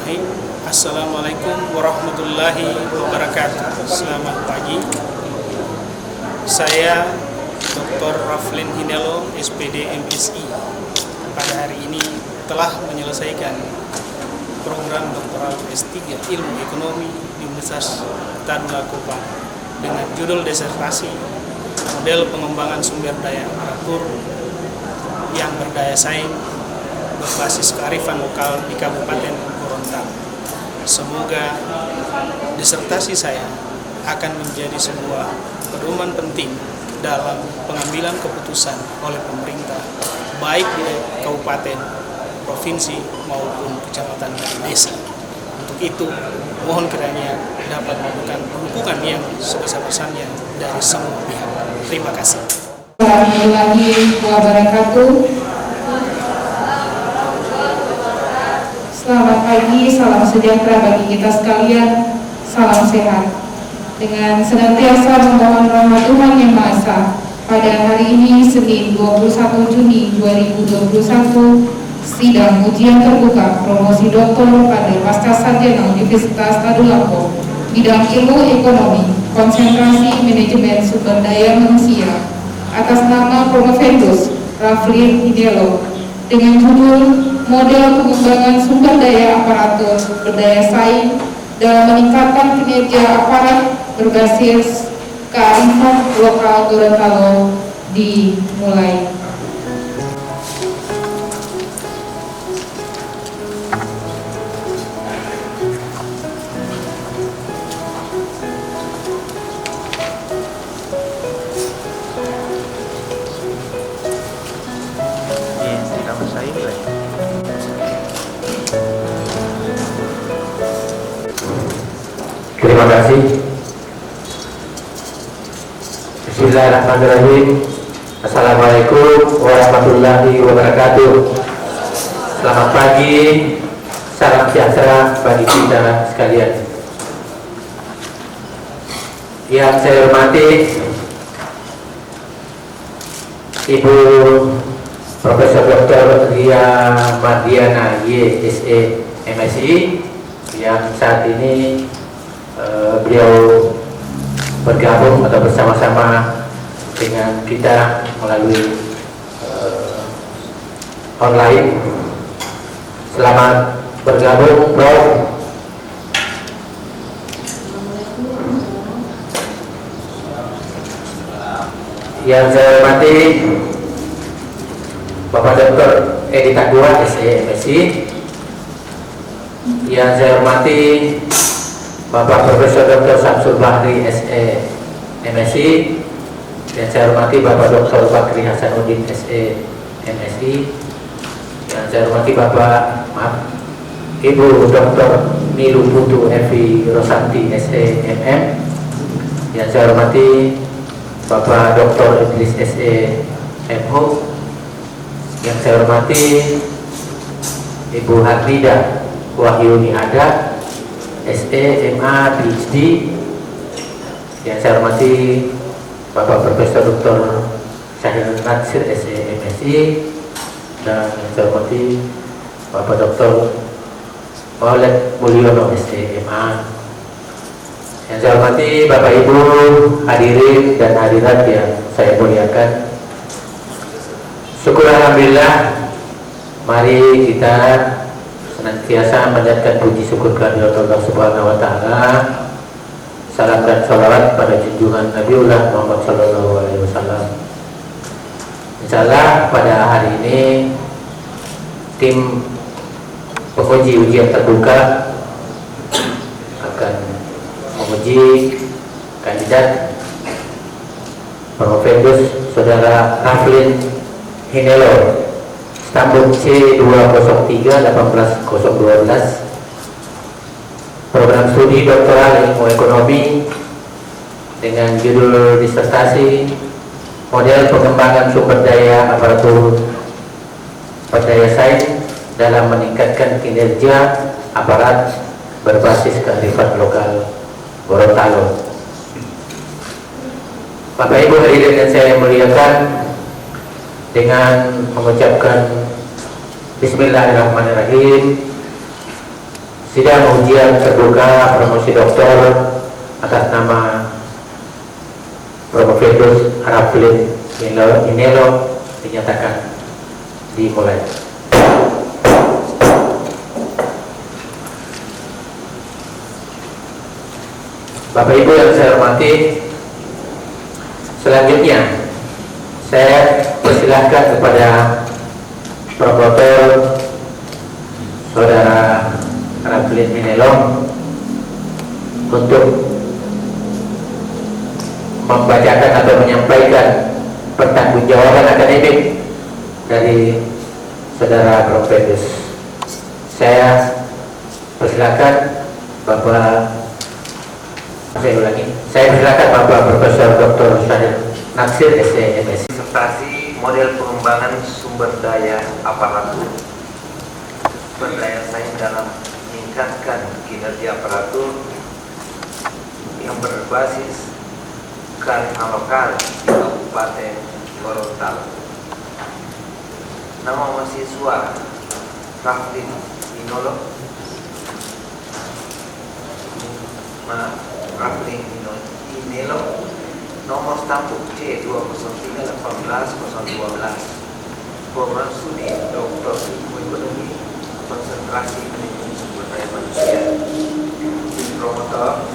Bismillahirrahmanirrahim. Assalamualaikum warahmatullahi wabarakatuh. Selamat pagi. Saya Dr. Raflin Hinelo, SPD MSI. Pada hari ini telah menyelesaikan program doktoral S3 Ilmu Ekonomi di Universitas Tadulako Kupang dengan judul disertasi Model Pengembangan Sumber Daya Aparatur yang Berdaya Saing berbasis kearifan lokal di Kabupaten Gorontalo. Semoga disertasi saya akan menjadi sebuah pedoman penting dalam pengambilan keputusan oleh pemerintah, baik di kabupaten, provinsi, maupun kecamatan dan desa. Untuk itu, mohon kiranya dapat memberikan dukungan yang sebesar-besarnya dari semua pihak. Terima kasih. Warahmatullahi wabarakatuh. Selamat pagi, salam sejahtera bagi kita sekalian, salam sehat. Dengan senantiasa memohon rahmat Tuhan Yang Maha Esa, pada hari ini Senin 21 Juni 2021, sidang ujian terbuka promosi doktor pada pasca sarjana Universitas Tadulako bidang ilmu ekonomi, konsentrasi manajemen sumber daya manusia atas nama Promovendus Raflin Hinelo dengan judul Model Pengembangan Sumber Daya Aparatur Berdaya Saing dalam meningkatkan kinerja aparat berbasis kearifan lokal Gorontalo dimulai. Terima kasih. Bismillahirrahmanirrahim. Assalamualaikum warahmatullahi wabarakatuh. Selamat pagi, salam sejahtera bagi kita sekalian. Yang saya hormati Ibu Profesor Dr. Ria Mardiana YSE MSI yang saat ini beliau bergabung atau bersama-sama dengan kita melalui online. Selamat bergabung, Prof. Yang saya hormati Bapak Dr. Edi Tagua, SE MSI. Yang saya hormati Bapak Profesor Dr. Samsul Bahri, SE MSI. Yang saya hormati Bapak Dr. Bakri Hasanuddin, SE MSI. Yang saya hormati Ibu Dr. Nilu Putu Evi Rosanti, SE MM. Yang saya hormati Bapak Dr. Idris, SE MHO. Yang saya hormati Ibu Hadrida Wahyuni Ada, SE MA PhD. Yang saya hormati Bapak Profesor Dr. Syahil Natsir, SE MSI. Dan yang saya hormati Bapak Dr. Maulid Mulyono, SE MA. Yang saya hormati Bapak Ibu hadirin dan hadirat yang saya muliakan. Syukur alhamdulillah, mari kita senantiasa menjadikan puji syukur kehadirat Allah Subhanahu wa taala. Salam dan salawat pada junjungan Nabiullah Muhammad sallallahu alaihi wasallam. Insyaallah pada hari ini tim penguji ujian terbuka akan menguji kandidat Promovendus Saudara Raflin Hinelo, Stambul C203-18012, program studi doktoral ilmu ekonomi dengan judul disertasi Model Pengembangan Sumber Daya Aparatur Berdaya Saing dalam meningkatkan kinerja aparat berbasis kearifan lokal Gorontalo. Bapak Ibu hadirin yang saya muliakan, dengan mengucapkan Bismillahirrahmanirrahim, Sidang ujian terbuka promosi doktor atas nama Profesor Raflin Hinelo dinyatakan dimulai. Bapak Ibu yang saya hormati, selanjutnya saya persilahkan kepada Profesor Saudara Raflin Hinelo untuk membacakan atau menyampaikan pertanggungjawaban akademik dari Saudara Profesor. Saya persilakan saya persilakan Bapak Profesor Dr. Syahir Natsir SE/MSc. Disertasi model pengembangan sumber daya aparatur, sumber daya sains dalam meningkatkan kinerja aparatur yang berbasis kearifan lokal di Kabupaten Gorontalo. Nama mahasiswa Raflin Hinelo, nomor stambuk C203-18-012, program studi Doktor Ilmu Ekonomi, konsentrasi manajemen sumber daya manusia. Promotor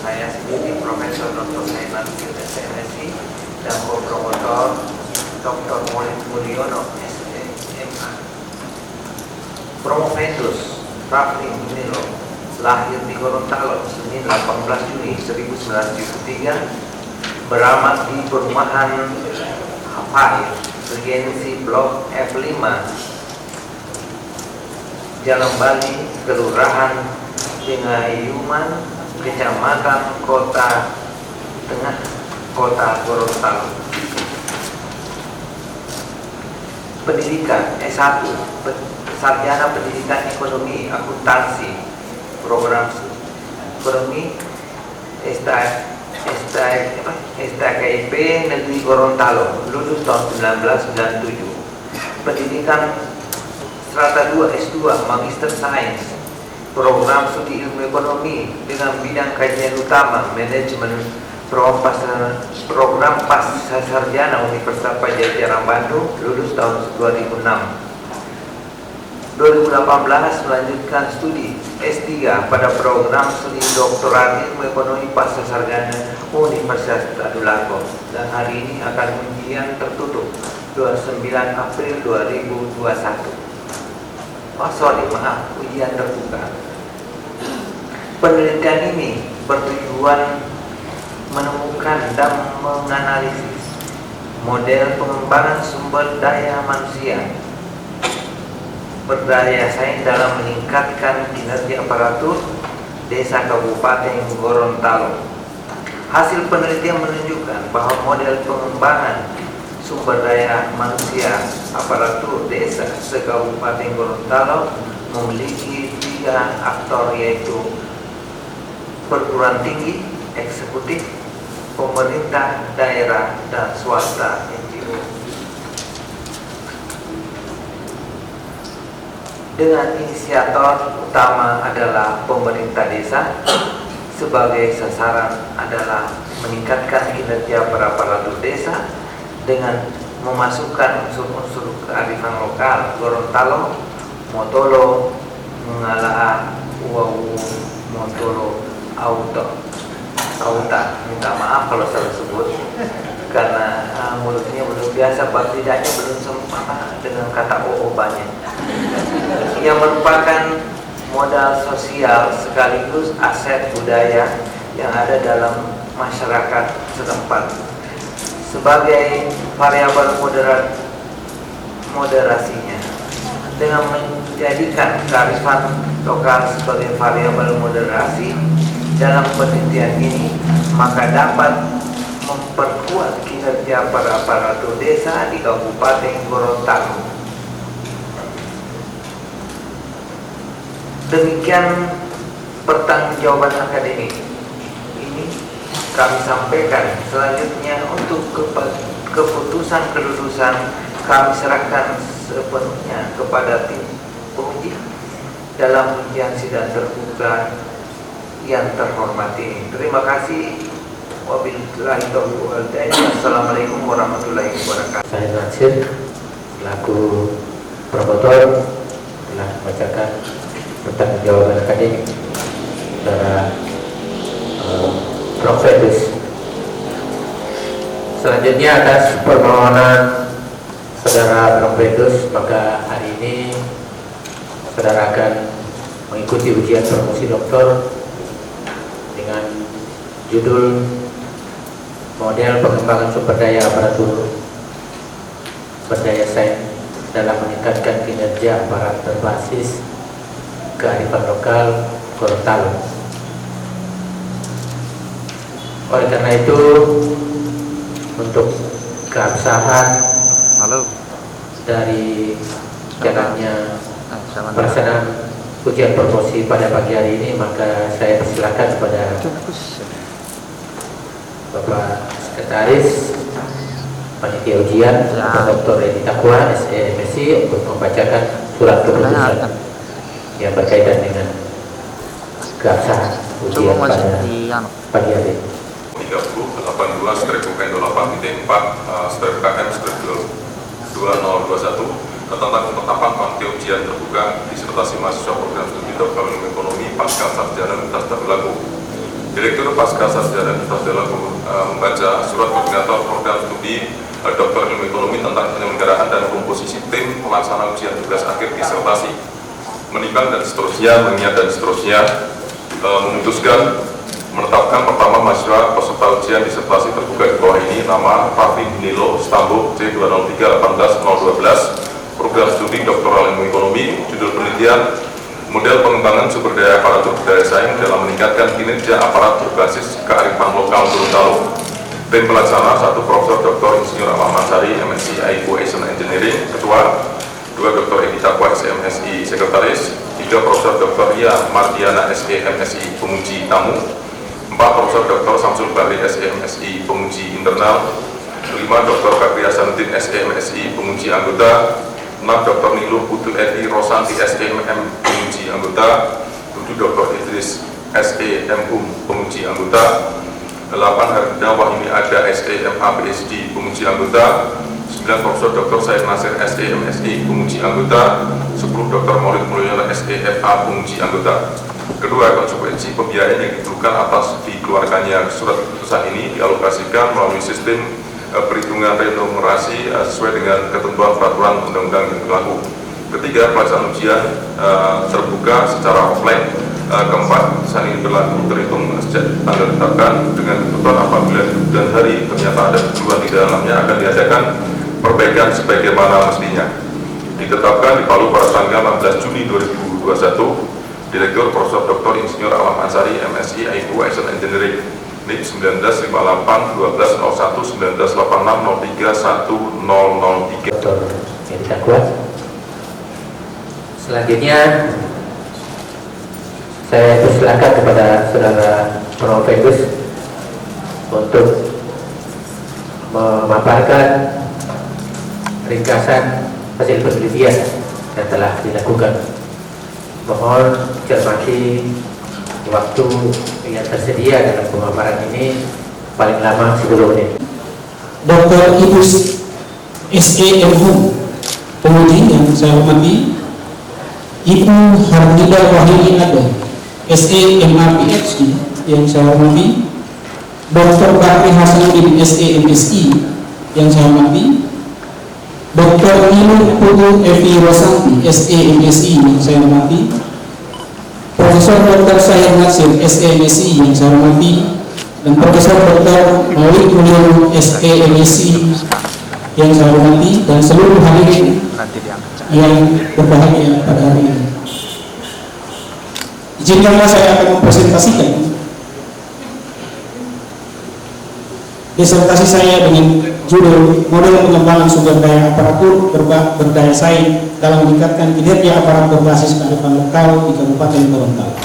saya sendiri Profesor Dr. Syahir Natsir SE/MSc dan co-promotor Dr. Mulyono SE/MA. Profesor Raflin Hinelo lahir di Gorontalo Senin 18 Juni 1973, beramat di perumahan Hafair Regensi Blok F5, Jalan Bali, Kelurahan Pengayuman, Kecamatan Kota Tengah, Kota Gorontalo. Pendidikan S1, Sarjana Pendidikan Ekonomi Akuntansi, program ekonomi STKIP Negeri Gorontalo, lulus tahun 1997. Pendidikan Strata 2 S2 Magister Sains, program studi ilmu ekonomi dengan bidang kajian utama manajemen, program pasca sarjana Universitas Padjadjaran Bandung, lulus tahun 2006. 2018 melanjutkan studi S3 pada program studi doktoral ilmu ekonomi pasca sarjana Universitas Tadulako, dan hari ini akan ujian tertutup 29 April 2021. Ujian terbuka. Penelitian ini bertujuan menemukan dan menganalisis model pengembangan sumber daya manusia berdaya saing dalam meningkatkan kinerja aparatur desa Kabupaten Gorontalo. Hasil penelitian menunjukkan bahwa model pengembangan sumber daya manusia aparatur desa se-Kabupaten Gorontalo memiliki 3 aktor, yaitu perguruan tinggi, eksekutif, pemerintah daerah, dan swasta NGO. Dengan inisiator utama adalah pemerintah desa, sebagai sasaran adalah meningkatkan kinerja para aparatur desa dengan memasukkan unsur-unsur kearifan lokal Gorontalo, Motolo, Mengalaa, Uau, Motolo, Auta. Minta maaf kalau salah sebut karena mulutnya belum biasa, tidaknya belum sempat dengan kata oo banyak, yang merupakan modal sosial sekaligus aset budaya yang ada dalam masyarakat setempat. Sebagai variabel moderasinya, dengan menjadikan kearifan lokal sebagai variabel moderasi dalam penelitian ini, maka dapat memperkuat kinerja para aparatur desa di Kabupaten Gorontalo. Demikian pertanggungjawaban akademik ini kami sampaikan. Selanjutnya untuk keputusan kelulusan kami serahkan sepenuhnya kepada tim penguji. dalam ujian sidang terbuka yang terhormat ini. Terima kasih. Wabillahi taufiq wal hidayah. Assalamualaikum warahmatullahi wabarakatuh. Saya Nasir selaku promotor telah membacakan pertanggungjawaban akademik saudara Prof. Fedus. Selanjutnya atas permohonan saudara Prof. Fedus, maka hari ini saudara akan mengikuti ujian promosi doktor dengan judul model pengembangan sumber daya aparatur berdaya saing dalam meningkatkan kinerja aparat berbasis kearifan lokal Gorontalo. Oleh karena itu, untuk keabsahan dari jalannya pelaksanaan ujian promosi pada pagi hari ini, maka saya persilakan kepada Bapak Sekretaris Panitia Ujian, Dr. Edi Takwa, SE MSI, untuk membacakan surat keputusan yang berkaitan dengan keabsahan ujian pada pagi hari ini. 3082/8-KM/2021 tentang penetapan panitia ujian terbuka disertasi mahasiswa program studi doktor ilmu ekonomi pasca sarjana universitas berlaku. Direktur pasca sarjana universitas berlaku membaca surat koordinator program studi doktor ilmu ekonomi tentang penyelenggaraan dan komposisi tim pelaksana ujian tugas akhir disertasi, menimbang dan seterusnya, mengingat dan seterusnya, memutuskan menetapkan pertama mahasiswa peserta ujian disertasi terbuka di bawah ini nama Raffi Nilo Stambuk C203-18-012, program studi doktoral ilmu ekonomi, judul penelitian model pengembangan sumber daya aparatur berdaya saing dalam meningkatkan kinerja aparat berbasis kearifan lokal Gorontalo. Tim pelaksana 1 Profesor Dr. Insinyur Ahmad Mansari, MSc AIPO Asian Engineering, Ketua, 2 Dr. Edi Takwa, SMSI, Sekretaris, 3 Profesor Dr. Ria Mardiana, SE MSI, Penguji Tamu, 4 Profesor Dr. Samsul Bahri, SE MSI, Penguji Internal, 5 Dr. Bakri Hasanuddin, SE MSI, Penguji Anggota, 6 Dr. Niluh Putu Edi Rosanti, SEMM, Penguji Anggota, 7 Dr. Idris, SEMUM, Penguji Anggota, 8 Harda Wahimi Ada, SEMA PhD, Penguji Anggota, 9 Profesor Dr. Said Nasir, SEMSI, Penguji Anggota, 10 Dr. Maulid Mulyono, SEFA, Penguji Anggota. Kedua, konsekuensi pembiayaan yang diperlukan atas dikeluarkannya surat keputusan ini dialokasikan melalui sistem perhitungan remunerasi sesuai dengan ketentuan peraturan undang-undang yang berlaku. Ketiga, pelaksanaan ujian terbuka secara offline. Keempat, saat ini berlaku terhitung sejak tanggal ditetapkan dengan ketentuan apabila di kemudian hari ternyata ada keluhan di dalamnya akan diadakan perbaikan sebagaimana mestinya. Ditetapkan di Palu pada tanggal 16 Juni 2021. Direktur Profesor Dr. Insinyur Ahmad Mansari, MSI AIPO Asian Engineering, NIP 1958-12-01-1986-03-1003. Dr. Edi Takwa. Selanjutnya saya persilakan kepada saudara Prof. Fedus untuk memaparkan ringkasan hasil penelitian yang telah dilakukan. Mohon cermati waktu yang tersedia dalam pemaparan ini paling lama 10 menit. Dr. Idris SEMU, penguji yang saya hormati, Ibu Harnida Wahili Ada, SEMA PhD yang saya hormati, Dr. Bakri Hasanuddin, SEMSI yang saya hormati, Dr. Niluh Putu Evi Rosanti, SEMSI yang saya hormati, Profesor Dr. Said Nasir, SEMSI yang saya hormati, dan Profesor Dr. Maulid Mulyono, SEMSI yang saya hormati, dan seluruh hadirin yang berbahagia pada hari ini. Izinkanlah saya akan mempresentasikan disertasi saya dengan judul model pengembangan sumber daya aparatur berdaya saing dalam meningkatkan kinerja aparat berbasis kearifan lokal di Kabupaten Gorontalo.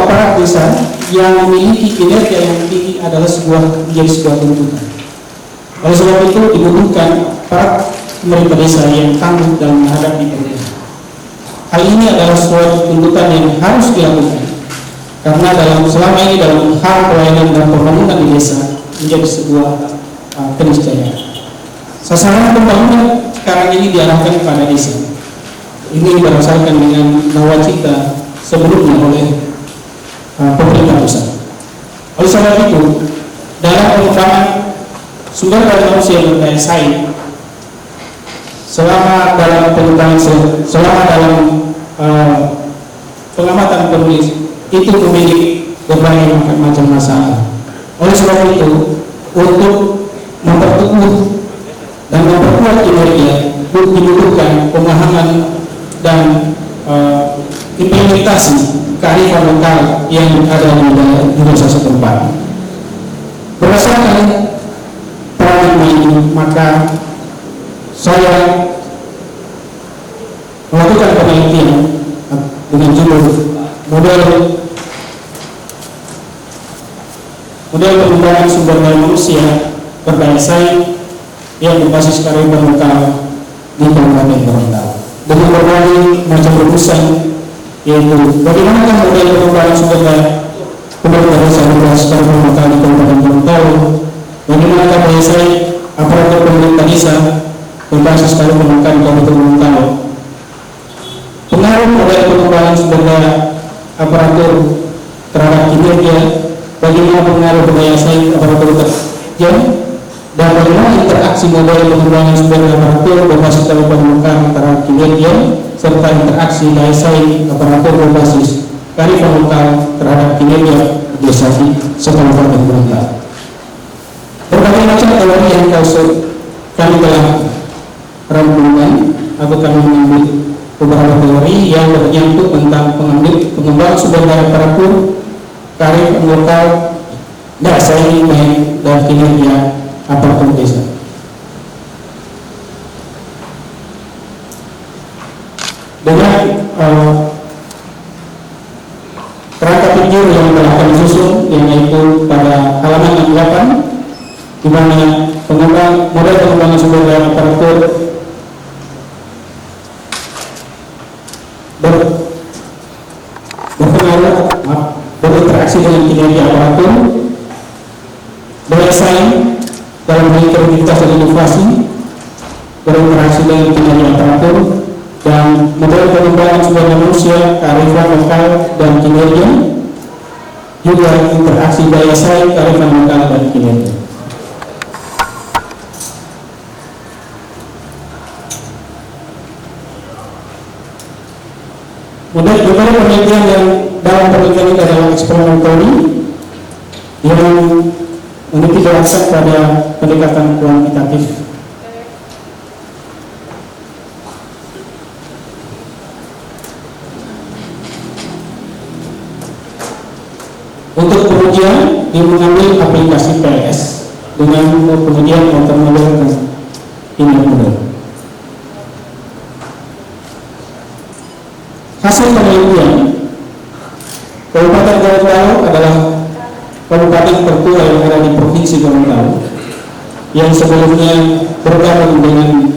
aparat desa yang memiliki kinerja yang tinggi adalah menjadi sebuah tuntutan. Oleh sebab itu dibutuhkan aparat pemerintah desa yang tangguh dalam menghadapi pemerintah. Hal ini adalah suatu tuntutan yang harus dilakukan karena selama ini dalam hal pelayanan dan pembangunan di desa menjadi sebuah keniscayaan. Sasaran pembangunan sekarang ini diarahkan kepada desa. Ini berdasarkan dengan nawacita sebelumnya oleh pemerintah pusat. Oleh sebab itu, dalam pengembangan sumber daya manusia yang berdaya saing, selama dalam pengamatan penulis itu memiliki berbagai macam masalah. Oleh sebab itu, untuk memperteguh dan memperkuat kinerja dibutuhkan pemahaman dan implementasi kearifan lokal yang ada di desa setempat. Berdasarkan paradigma ini, maka saya melakukan penelitian dengan judul model pengembangan sumber daya manusia berdaya saing yang berbasis kearifan lokal di Kabupaten Gorontalo dengan berbagai macam rumusan, yaitu bagaimana model pengembangan sumber daya desa berbasis kearifan lokal di Kabupaten Gorontalo, bagaimana daya saing aparatur pemerintah desa berbasis kearifan lokal di Kabupaten Gorontalo, pengaruh model pengembangan sumber daya aparatur terhadap kinerja, bagaimana pengaruh daya saing aparatur kerja, dan bagaimana interaksi model pengembangan sumber daya aparatur berbasis kearifan lokal terhadap kinerja, serta interaksi daya saing aparatur berbasis kearifan lokal terhadap kinerja desa di Kabupaten Gorontalo. Berbagai macam teori yang kami telah rangkumkan atau kami mengambil beberapa teori yang menyangkut tentang pengembangan sumber daya aparatur, kearifan lokal, daya saing dan kinerja aparatur desa. Dengan kerangka pikir yang telah kami susun, yaitu pada halaman 68, di mana model pengembangan sumber daya aparatur berinteraksi dengan kinerja aparatur, daya saing dalam hal kreativitas dan inovasi berinteraksi dengan kinerja aparatur, dan model pengembangan sumber daya manusia, kearifan lokal dan kinerja, juga interaksi daya saing, kearifan lokal dan kinerja. Model penelitian yang dalam penelitian ini adalah eksperimentari yang memiliki dasar pada pendekatan kuantitatif. Untuk pengujian, dia mengambil aplikasi PS dengan pengujian motor model dan inner model. Hasil penelitian, Kabupaten Gorontalo adalah kabupaten tertua yang ada di Provinsi Gorontalo, yang sebelumnya bergabung dengan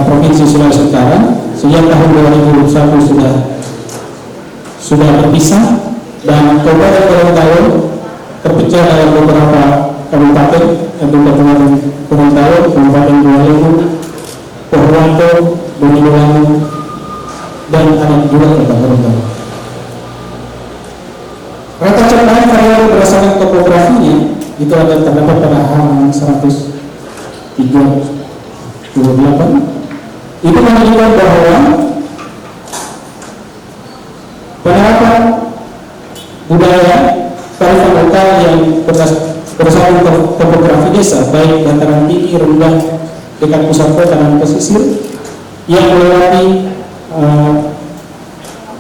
Provinsi Sulawesi Utara. Sejak tahun 2021 sudah berpisah, dan Kabupaten Gorontalo terpecah dalam beberapa kabupaten, yaitu Kabupaten Gorontalo, Kabupaten Luwu, Purwokerto, Banyuwangi, dan ada juga Kabupaten Gorontalo. Rata capaian variabel berdasarkan topografinya itu ada terdapat pada halaman 138. Itu menunjukkan bahwa penerapan budaya kearifan lokal yang berdasarkan topografi desa, baik dataran tinggi, rendah, dekat pusat kota dan pesisir, yang melewati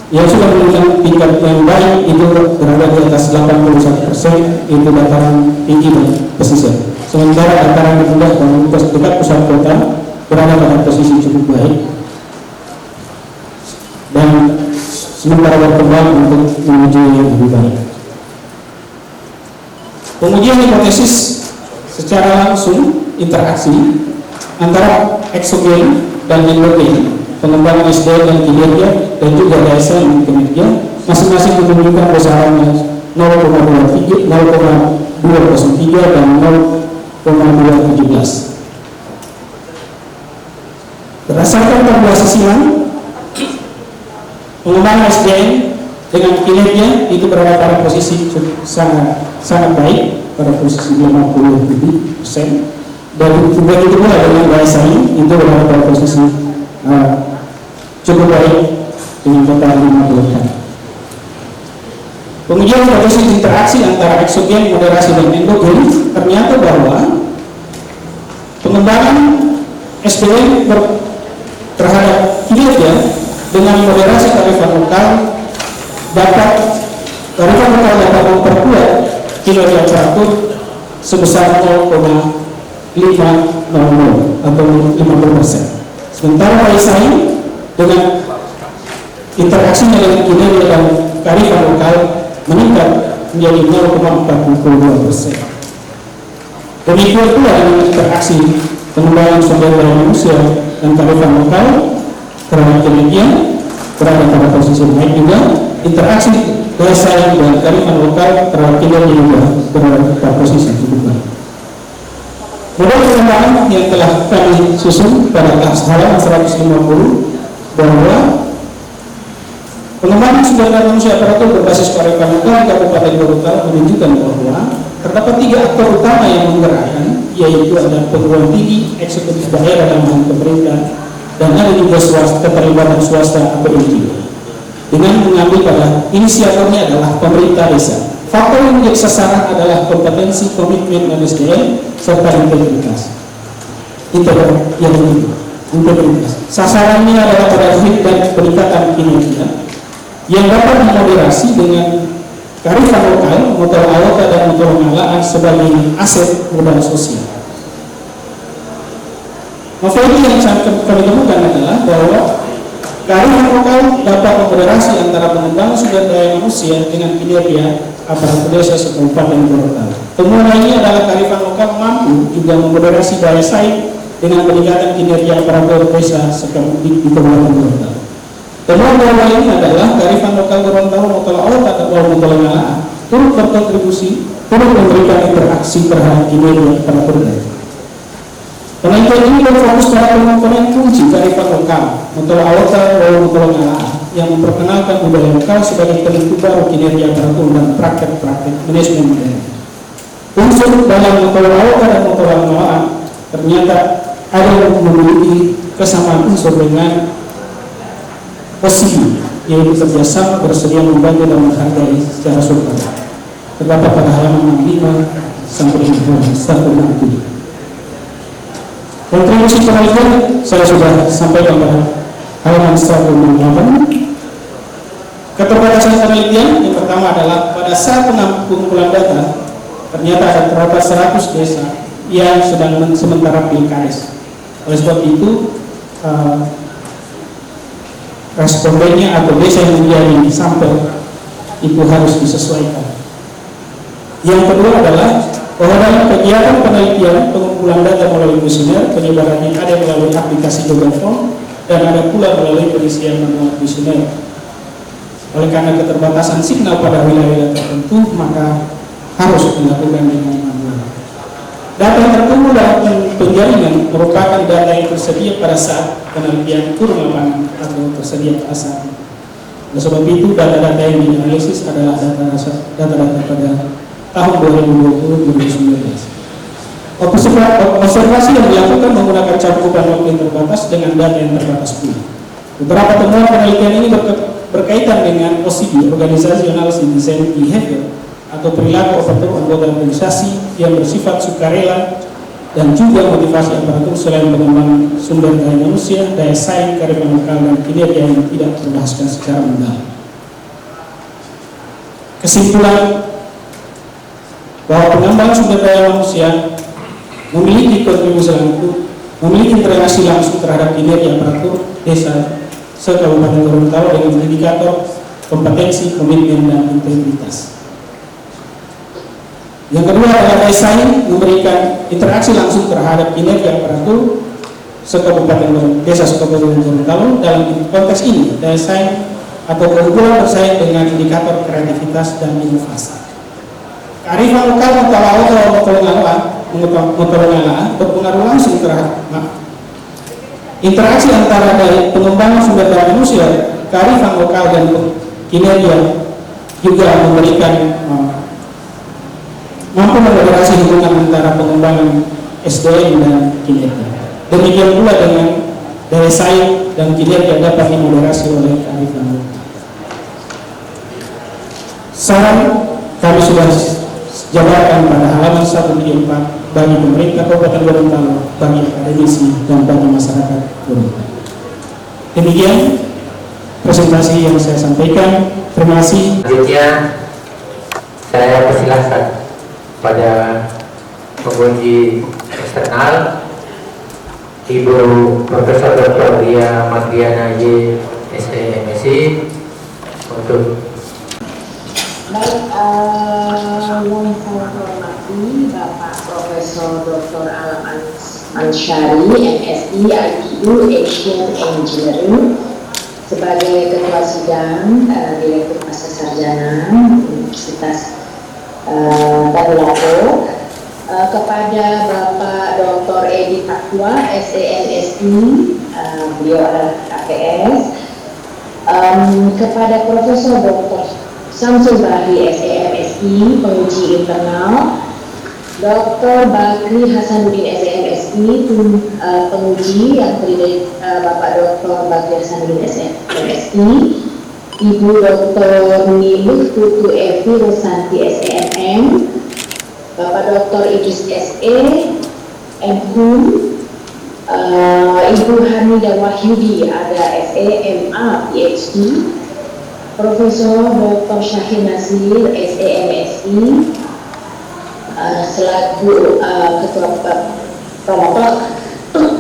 yang sudah menunjukkan tingkat yang baik itu berada di atas 81%, itu dataran tinggi dan pesisir. Sementara dataran rendah dan dekat pusat kota berada pada posisi cukup baik. Dan sementara berkembang untuk menuju yang lebih baik. Pengujian hipotesis secara langsung interaksi antara eksogen dan endogen, pengembangan SDM dan kinerja, dan juga daya saing kinerja masing-masing menunjukkan besarannya 0,23, 0,203 dan 0,217. Berdasarkan tabulasi silang, pengembangan SDM dengan kinerja itu berada pada posisi sangat baik, pada posisi 50% dan begitu pula dengan daya saing itu berada pada posisi cukup baik dengan total 50%. Pengujian hipotesis interaksi antara eksogen, moderasi dan endogen ternyata bahwa pengembangan SDM terhadap kinerja dengan moderasi tarifan lokal dapat memperkuat kinerja aparatur sebesar 0,500 atau 50%. Sementara daya saing dengan interaksinya dengan kinerja dan tarifan lokal meningkat menjadi 0,42%. Demikian pula dengan interaksi pengembangan sumber daya manusia dan tarifan lokal terhadap kinerja berada pada posisi baik juga. Interaksi daya saing dan tarifan lokal terhadap kinerja juga berada pada posisi cukup baik. Model pengembangan yang telah kami susun pada halaman 150 bahwa pengembangan sumber daya manusia aparatur berbasis kearifan lokal di Kabupaten Gorontalo menunjukkan bahwa terdapat 3 aktor utama yang menggerakkan, yaitu ada perguruan tinggi, eksekutif daerah dan pemerintah, dan ada juga keterlibatan swasta atau NGO. Dengan mengambil pada inisiatornya adalah pemerintah desa. Faktor yang menjadi sasaran adalah kompetensi, komitmen, dan SDM serta integritas. Integritas. Sasarannya adalah pada dan peningkatan kinerja yang dapat memoderasi dengan kearifan lokal, modal awal dan modal pengelolaan sebagai aset modal sosial. Novel yang kami temukan adalah bahwa kearifan lokal dapat memoderasi antara pengembangan sumber daya manusia dengan kinerja aparatur desa Kabupaten Gorontalo. Temuan ini adalah kearifan lokal mampu juga memoderasi daya saing dengan peningkatan kinerja aparatur desa di Kabupaten Gorontalo. Temuan bahwa ini adalah kearifan lokal Gorontalo motola awal atau motola ngalaan turut berkontribusi, turut memberikan interaksi terhadap kinerja aparatur desa. Penelitian ini berfokus pada komponen kunci kearifan lokal motola awal atau motola ngalaan yang memperkenalkan budaya lokal sebagai penentu baru kinerja aparatur dan praktek-praktek manajemen modern. Unsur dalam motola awal dan motola ngalaan ternyata ada yang memiliki kesamaan unsur dengan OSIDI, yaitu kerjasama bersedia membantu dan menghargai secara sukarela. Terdapat pada halaman 65 sampai 167. Kontribusi penelitian saya sudah sampaikan pada halaman 168. Keterbatasan penelitian yang pertama adalah pada saat pengumpulan data ternyata terdapat 100 desa yang sedang sementara PKS. Oleh sebab itu respondennya atau desa yang menjadi sampel itu harus disesuaikan. Yang kedua adalah bahwa dalam kegiatan penelitian pengumpulan data melalui kuesioner, penyebarannya ada melalui aplikasi Google Form dan ada pula melalui pengisian manual kuesioner. Oleh karena keterbatasan signal pada wilayah tertentu, maka harus dilakukan dengan manual. Data yang terkumpul dalam penjaringan merupakan data yang tersedia pada saat penelitian turun lapangan atau tersedia pada saat. Oleh sebab itu, data-data yang dianalisis adalah data-data pada tahun 2020-2019. Observasi yang dilakukan menggunakan cakupan waktu yang terbatas dengan data yang terbatas pula. Beberapa temuan penelitian ini berkaitan dengan OSIDI, Organizational Citizen Behavior, atau perilaku aparatur anggota organisasi yang bersifat sukarela dan juga motivasi aparatur selain pengembangan sumber daya manusia, daya saing, kearifan lokal, dan kinerja yang tidak terbahaskan secara mendalam. Kesimpulan bahwa pengembangan sumber daya manusia memiliki kontribusi langsung, memiliki interaksi langsung terhadap kinerja aparatur desa se-Kabupaten Gorontalo dengan indikator kompetensi, komitmen, dan integritas. Yang kedua adalah daya saing, memberikan interaksi langsung terhadap kinerja aparatur desa Kabupaten Gorontalo. Dalam konteks ini, daya saing atau keunggulan bersaing dengan indikator kreativitas dan inovasi. Kearifan lokal mutawala berpengaruh langsung terhadap interaksi antara dari pengembangan sumber daya manusia, kearifan lokal dan kinerja juga memberikan mampu memoderasi hubungan antara pengembangan SDM dan kinerja. Demikian pula dengan daya saing dan kinerja dapat dimoderasi oleh kearifan lokal. Saran kami sudah jabarkan pada halaman 1-4 bagi pemerintah Kabupaten Gorontalo, bagi akademisi, dan bagi masyarakat Gorontalo. Demikian presentasi yang saya sampaikan. Terima kasih. Selanjutnya saya persilahkan pada penguji eksternal Ibu Profesor Dr. Ria Mardiana Y, SEMSI untuk baik. Yang saya hormati Bapak Profesor Dr. Alam Ansyari, MSI ITU Asian Engineering, sebagai Ketua Sidang Direktur Pasca Sarjana Universitas Tadulako, kepada Bapak Dr. Edi Takwa, SEMSI, beliau adalah KPS, kepada Profesor Dr. Samsul Bahri, SEMSI, penguji internal, Dr. Bakri Hasanuddin, SEMSI, penguji yang terdiri dari Bapak Dr. Bakri Hasanuddin, SEMSI, Ibu Dr. Niluh Tutu Evi Rosanti, SEMM, Bapak Dr. Idris SE, MHUM, Ibu Hamidah Wahyudi, ada SE, MA, PhD, Profesor Dr. Syahir Nasir, SEMSI, selaku Ketua Promotor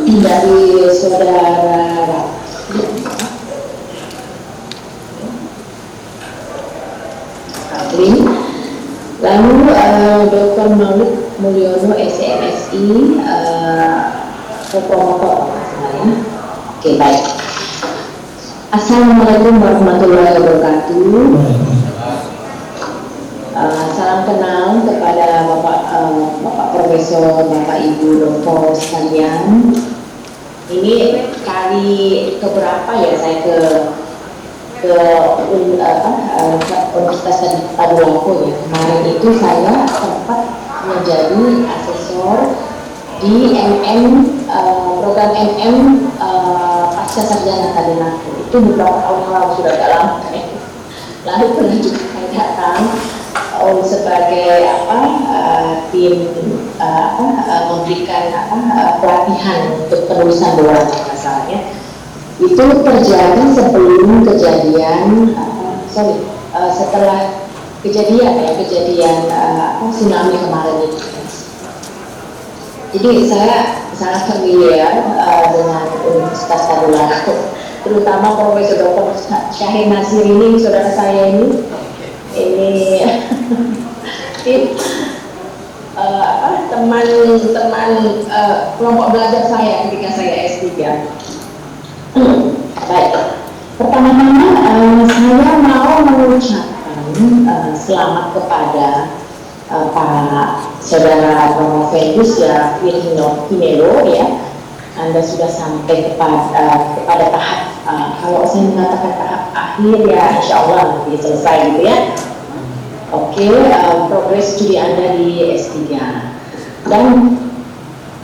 dari Saudara Aklin, lalu Dr. Maulid Mulyono, SEMSI, Promotor. Oke, baik. Assalamualaikum warahmatullahi wabarakatuh. Salam kenal kepada Bapak Profesor, Bapak Ibu Doktor sekalian. Ini kali keberapa ya saya ke Universitas Tadulako ya. Kemarin itu saya sempat menjadi asesor di program pasca sarjana Tadulako. Itu beberapa tahun lalu, sudah agak lama kan. Lalu pernah juga saya datang sebagai tim memberikan pelatihan untuk penulisan bola masalahnya. Itu terjadi sebelum kejadian setelah kejadian tsunami kemarin itu. Jadi saya sangat familiar dengan Universitas Tadulako, terutama Profesor Dr. Syahir Nasir ini, saudara saya ini teman kelompok belajar saya ketika saya S3. Baik, pertama-tama saya mau mengucapkan selamat kepada Pak Saudara Promoventus ya, Hinelo ya. Anda sudah sampai kepada tahap kalau saya mengatakan tahap akhir ya, insya Allah nanti selesai gitu ya. Oke, progres studi Anda di S3. Dan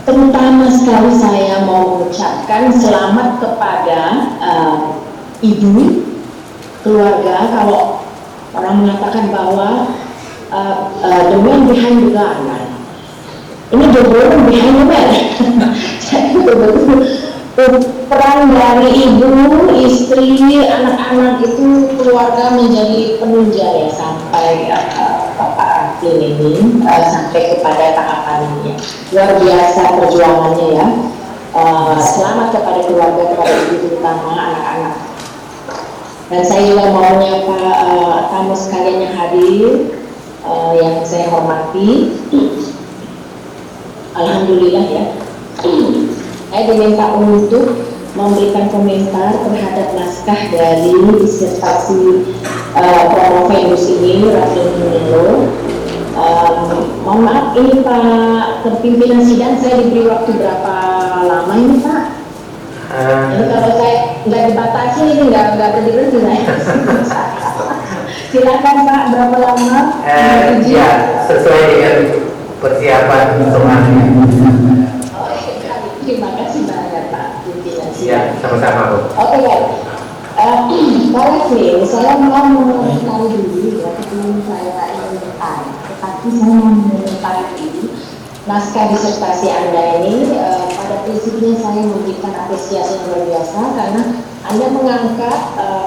terutama sekali saya mau mengucapkan selamat kepada ibu, keluarga. Kalau orang mengatakan bahwa the man behind the gun, ini the woman behind the man. Peran dari ibu, istri, anak-anak itu keluarga menjadi penunjang ya sampai Bapak Aklin ini sampai kepada tahapan ini. Luar biasa perjuangannya ya. Selamat kepada keluarga, kepada ibu, terutama anak-anak. Dan saya juga mau menyapa tamu sekalian yang hadir, yang saya hormati. Alhamdulillah ya, saya diminta untuk memberikan komentar terhadap naskah dari disertasi Prof. ini, Raflin Hinelo. Mohon maaf, ini Pak Pimpinan Sidang, saya diberi waktu berapa lama ini Pak? Jadi kalau saya nggak dibatasi ini nggak berhenti saya. Silakan Pak, berapa lama? Ya, sesuai dengan persiapan soalnya. Terima kasih banyak Pak Pimpinan Sidang. Ya, sama-sama Bu. Oke baik. Pak Raflin, saya mau mengenal dulu ya, sebelum saya ingin bertanya. Tetapi saya mau mengetahui naskah disertasi Anda ini, pada prinsipnya saya memberikan apresiasi yang luar biasa karena Anda mengangkat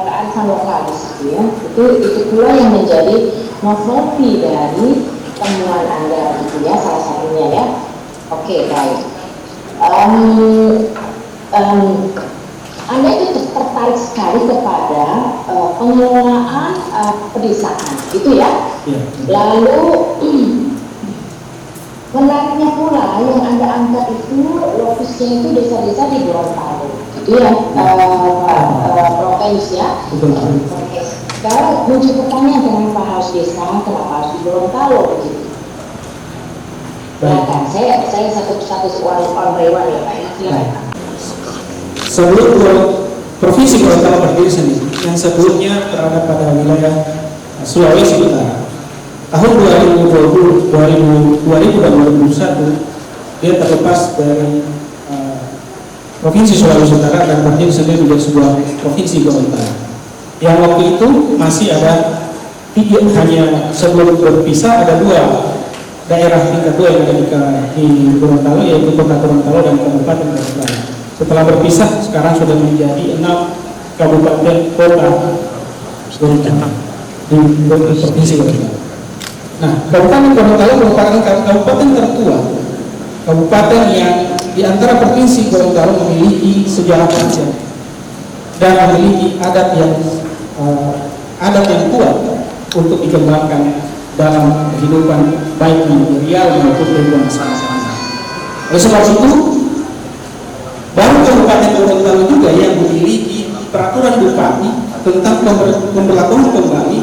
kearifan lokal di situ ya. Itu pula yang menjadi novelty dari temuan Anda gitu ya, salah satunya ya. Oke, baik. Anda itu tertarik sekali kepada pengelolaan pedesaan, gitu ya. Lalu menariknya pula yang Anda angkat itu lokusnya itu desa-desa di Gorontalo, gitu ya, Prof. ya. Sekarang muncul pertanyaan, kenapa harus desa, kenapa harus di Gorontalo, begitu. Silakan, saya satu-satu orang Rewan ya Pak, silakan. Sebelum Provinsi Gorontalo berdiri sendiri, yang sebelumnya berada pada wilayah Sulawesi Utara. Tahun 2020 dan 2021 dia terlepas dari Provinsi Sulawesi Utara dan berdiri sendiri menjadi sebuah Provinsi Gorontalo. Yang waktu itu masih ada hanya sebelum berpisah ada dua daerah tingkat 2 yang ada di Gorontalo, yaitu Kota Gorontalo dan Kabupaten Gorontalo. Setelah berpisah sekarang sudah menjadi 6 kabupaten kota Gorontalo di Provinsi Gorontalo. Nah, Kabupaten Gorontalo merupakan kabupaten tertua, kabupaten yang di antara Provinsi Gorontalo memiliki sejarah panjang dan memiliki adat yang kuat untuk dikembangkan dalam kehidupan baik material maupun kehidupan masyarakat. Oleh sebab itu, baru Kabupaten Gorontalo juga yang memiliki peraturan bupati tentang pemberlakuan kembali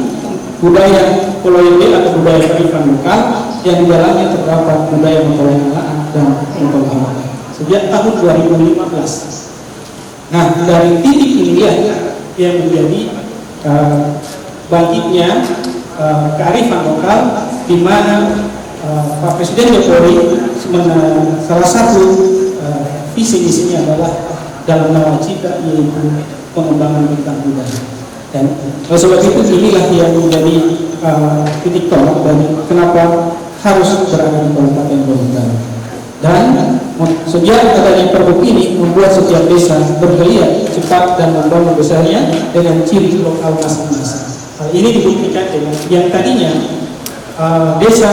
budaya kolonial atau budaya kearifan lokal yang di dalamnya terdapat budaya mengkolonialan dan mengkolonialan sejak tahun 2015. Nah, dari titik inilah yang menjadi bangkitnya kearifan lokal, di mana Pak Presiden Jokowi salah satu visi misinya adalah dalam nawacita, yaitu pengembangan bidang budaya. Dan oleh sebab itu inilah yang menjadi titik tolak dari kenapa harus berada di Kabupaten Gorontalo. Dan sejak adanya Pergub ini membuat setiap desa bergeliat cepat dan membangun besarnya dengan ciri lokal masing-masing. Hal ini dibuktikan dengan yang tadinya desa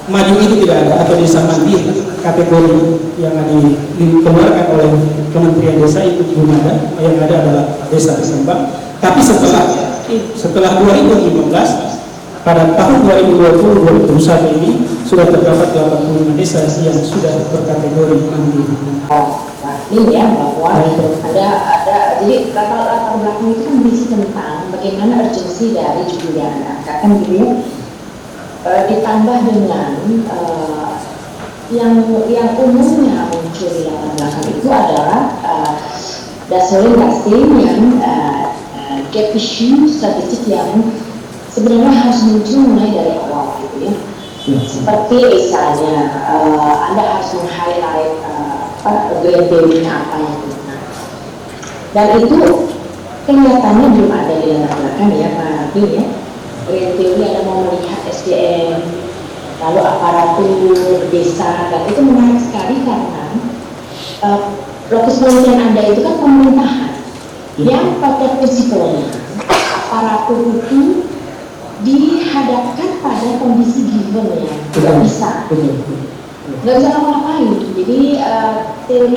maju itu tidak ada, atau desa mandiri kategori yang dikeluarkan oleh Kementerian Desa itu belum ada. Yang ada adalah desa berkembang. Tapi setelah 2015 pada tahun 2020-2021 ini sudah terdapat 85 desa yang sudah berkategori mandiri. Ini ya bahwa ada jadi latar belakang itu kan berisi tentang bagaimana urgensi dari judul yang Anda angkat gitu ya. Ditambah dengan yang umumnya muncul di latar belakang itu adalah dasar-dasar yang gap issue statistik yang sebenarnya harus muncul mulai dari awal gitu ya. Seperti misalnya Anda harus meng-highlight GNPW-nya apa yang benar. Dan itu kelihatannya belum ada di latar belakang ya Pak Bin ya. GNPW Anda mau melihat SDM, lalu aparatur desa, dan itu menarik sekali karena lokus penelitian Anda itu kan pemerintahan yang pada prinsipnya aparatur itu dihadapkan pada kondisi given ya, nggak bisa ngapa-ngapain. Jadi teori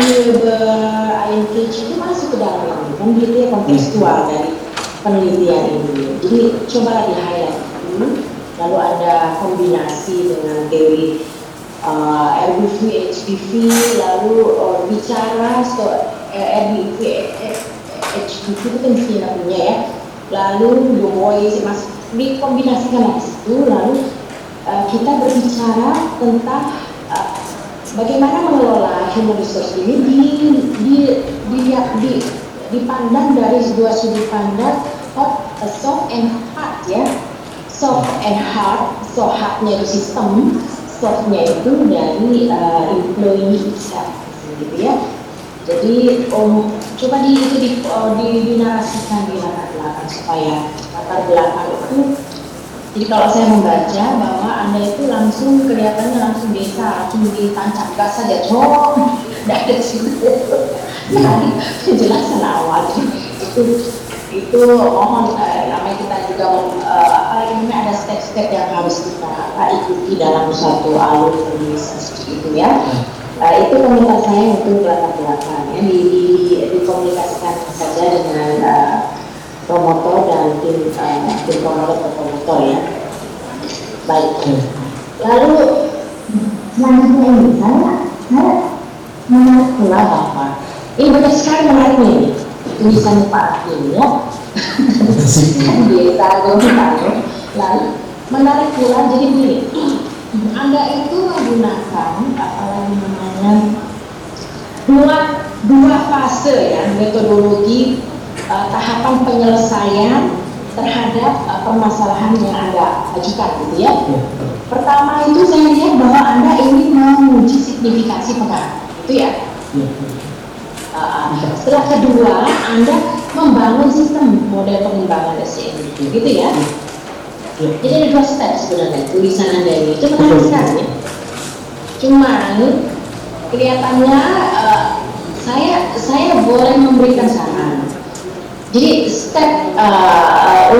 INTH itu masuk ke dalam ini kan gitu ya, kontekstual dari penelitian ini. Jadi coba di highlight dulu, lalu ada kombinasi dengan teori RBV, HBV, lalu bicara RBV, HBV itu kan istilah punya ya. Lalu Du Bois masih dikombinasikan di situ, lalu kita berbicara tentang bagaimana mengelola human resource ini dipandang dari dua sudut pandang soft and hard ya. Soft and hard, so hardnya itu sistem, softnya itu dari employee itself, gitu ya. Jadi coba dinarasikan di latar belakang supaya latar belakang itu. Jadi kalau saya membaca bahwa Anda itu langsung kelihatannya langsung desa, langsung ditancap gas saja, dari situ. Jadi penjelasan awal itu mohon namanya kita juga ada step-step yang harus kita ikuti dalam suatu alur penulisan seperti itu ya. Itu komentar saya untuk latar belakang ya, dikomunikasikan saja dengan promotor dan tim promotor ya. Baik. Lalu selanjutnya ini saya menarik pula bahwa ini banyak sekali menarik nih tulisan Pak ini ya. Biasa lalu menarik pula jadi begini. Anda itu menggunakan dua fase ya, metodologi tahapan penyelesaian terhadap permasalahan yang Anda ajukan gitu ya. Pertama itu saya lihat bahwa Anda ingin menguji signifikansi pengaruh, itu ya. Setelah kedua, Anda membangun sistem model pengembangan SDM gitu ya. Jadi ada dua step sebenarnya tulisan Anda ini, itu menarik sekali. Cuman kelihatannya saya boleh memberikan saran. Jadi step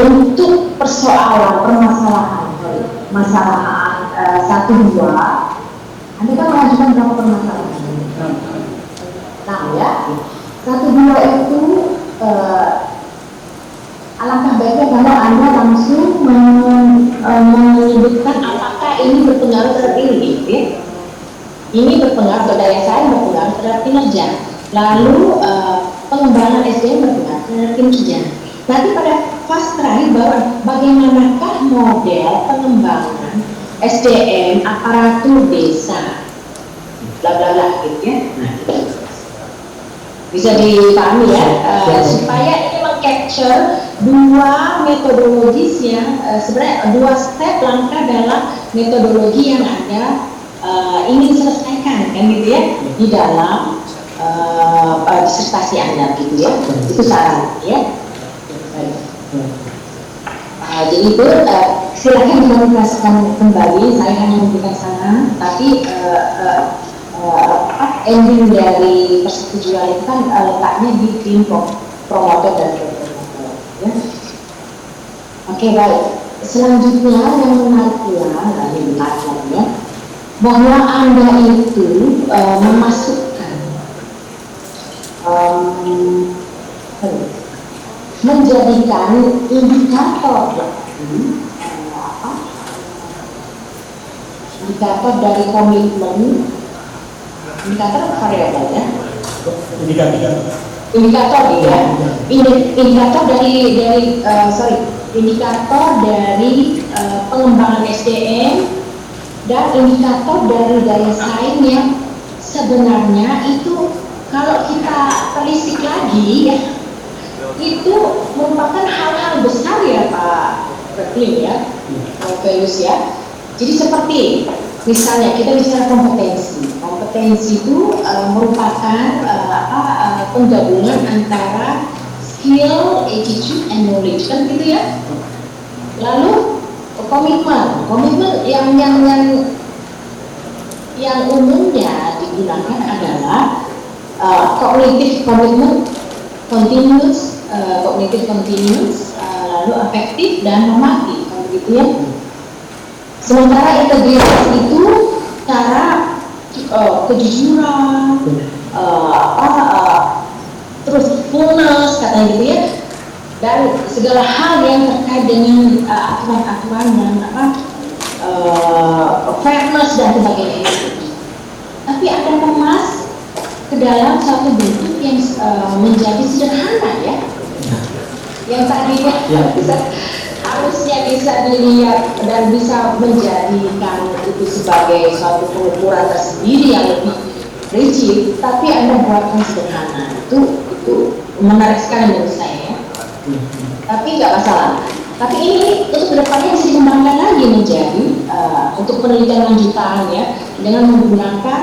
untuk permasalahan satu dua, Anda kan mengajukan berapa permasalahan? Nah ya, satu dua itu alangkah baiknya kalau Anda langsung menyebutkan apakah ini berpengaruh terhadap ini, ya? Ini berpengaruh terhadap daya saing, berpengaruh terhadap kinerja. Lalu pengembangan SDM berpengaruh terhadap kinerja. Nanti pada fase terakhir bahwa bagaimanakah model pengembangan SDM aparatur desa, bla bla bla gitu ya. Bisa dipahami ya, supaya ini meng-capture dua metodologis yang sebenarnya dua step langkah dalam metodologi yang Anda ingin selesaikan kan gitu ya di dalam disertasi Anda gitu ya. Itu saran ya. Jadi itu silakan dikomunikasikan kembali, saya hanya memberikan saran, tapi ending dari persetujuan itu kan letaknya di tim promotor dan promotor ya. Oke, baik. Selanjutnya yang menarik pula, ini menarik ya, bahwa Anda itu memasukkan menjadikan indikator indikator dari komitmen, indikator variabel ya, indikator ya, indikator dari pengembangan SDM dan indikator dari daya saing yang sebenarnya itu kalau kita telisik lagi ya, itu merupakan hal-hal besar ya Pak Berklin ya, Veus ya. Jadi seperti misalnya kita bicara kompetensi itu merupakan penggabungan antara skill, attitude, and knowledge kan gitu ya. Lalu komitmen yang umumnya digunakan adalah cognitive commitment, continuous, lalu afektif dan normatif gitu ya. Sementara integritas itu cara kejujuran, terus fullness katanya gitu ya, dan segala hal yang terkait dengan aturan-aturan dan fairness dan sebagainya. Tapi akan kemas ke dalam satu bentuk yang menjadi sederhana ya, yang tadinya harusnya bisa dilihat dan bisa menjadikan itu sebagai suatu pengukuran tersendiri yang lebih rigid, tapi Anda buatkan sederhana. Itu menarik sekali menurut saya ya. Tapi nggak masalah. Tapi ini untuk kedepannya bisa dikembangkan lagi menjadi untuk penelitian lanjutan ya, dengan menggunakan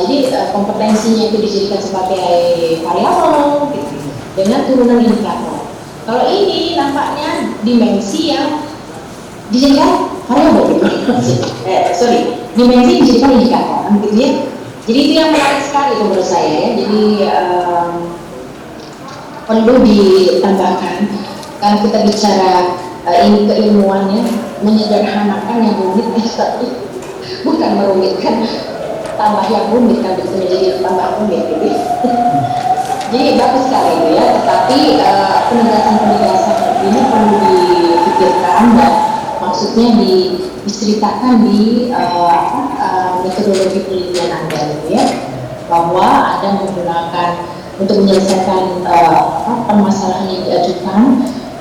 jadi kompetensinya itu dijadikan sebagai variabel gitu, dengan turunan indikator. Kalau ini nampaknya dimensi yang dijadikan variabel gitu. Dimensi dijadikan indikator, gitu ya. Jadi itu yang menarik sekali menurut saya ya. Jadi perlu ditambahkan kalau kita bicara ini keilmuannya, menyederhanakan yang rumit tapi bukan merumitkan, tambah yang rumit kan bisa menjadi tambah rumit gitu. Jadi bagus sekali itu ya, tetapi penegasan-penegasan ini perlu dipikirkan dan maksudnya diceritakan di metodologi penelitian Anda gitu ya, bahwa Anda menggunakan untuk menyelesaikan permasalahan yang diajukan,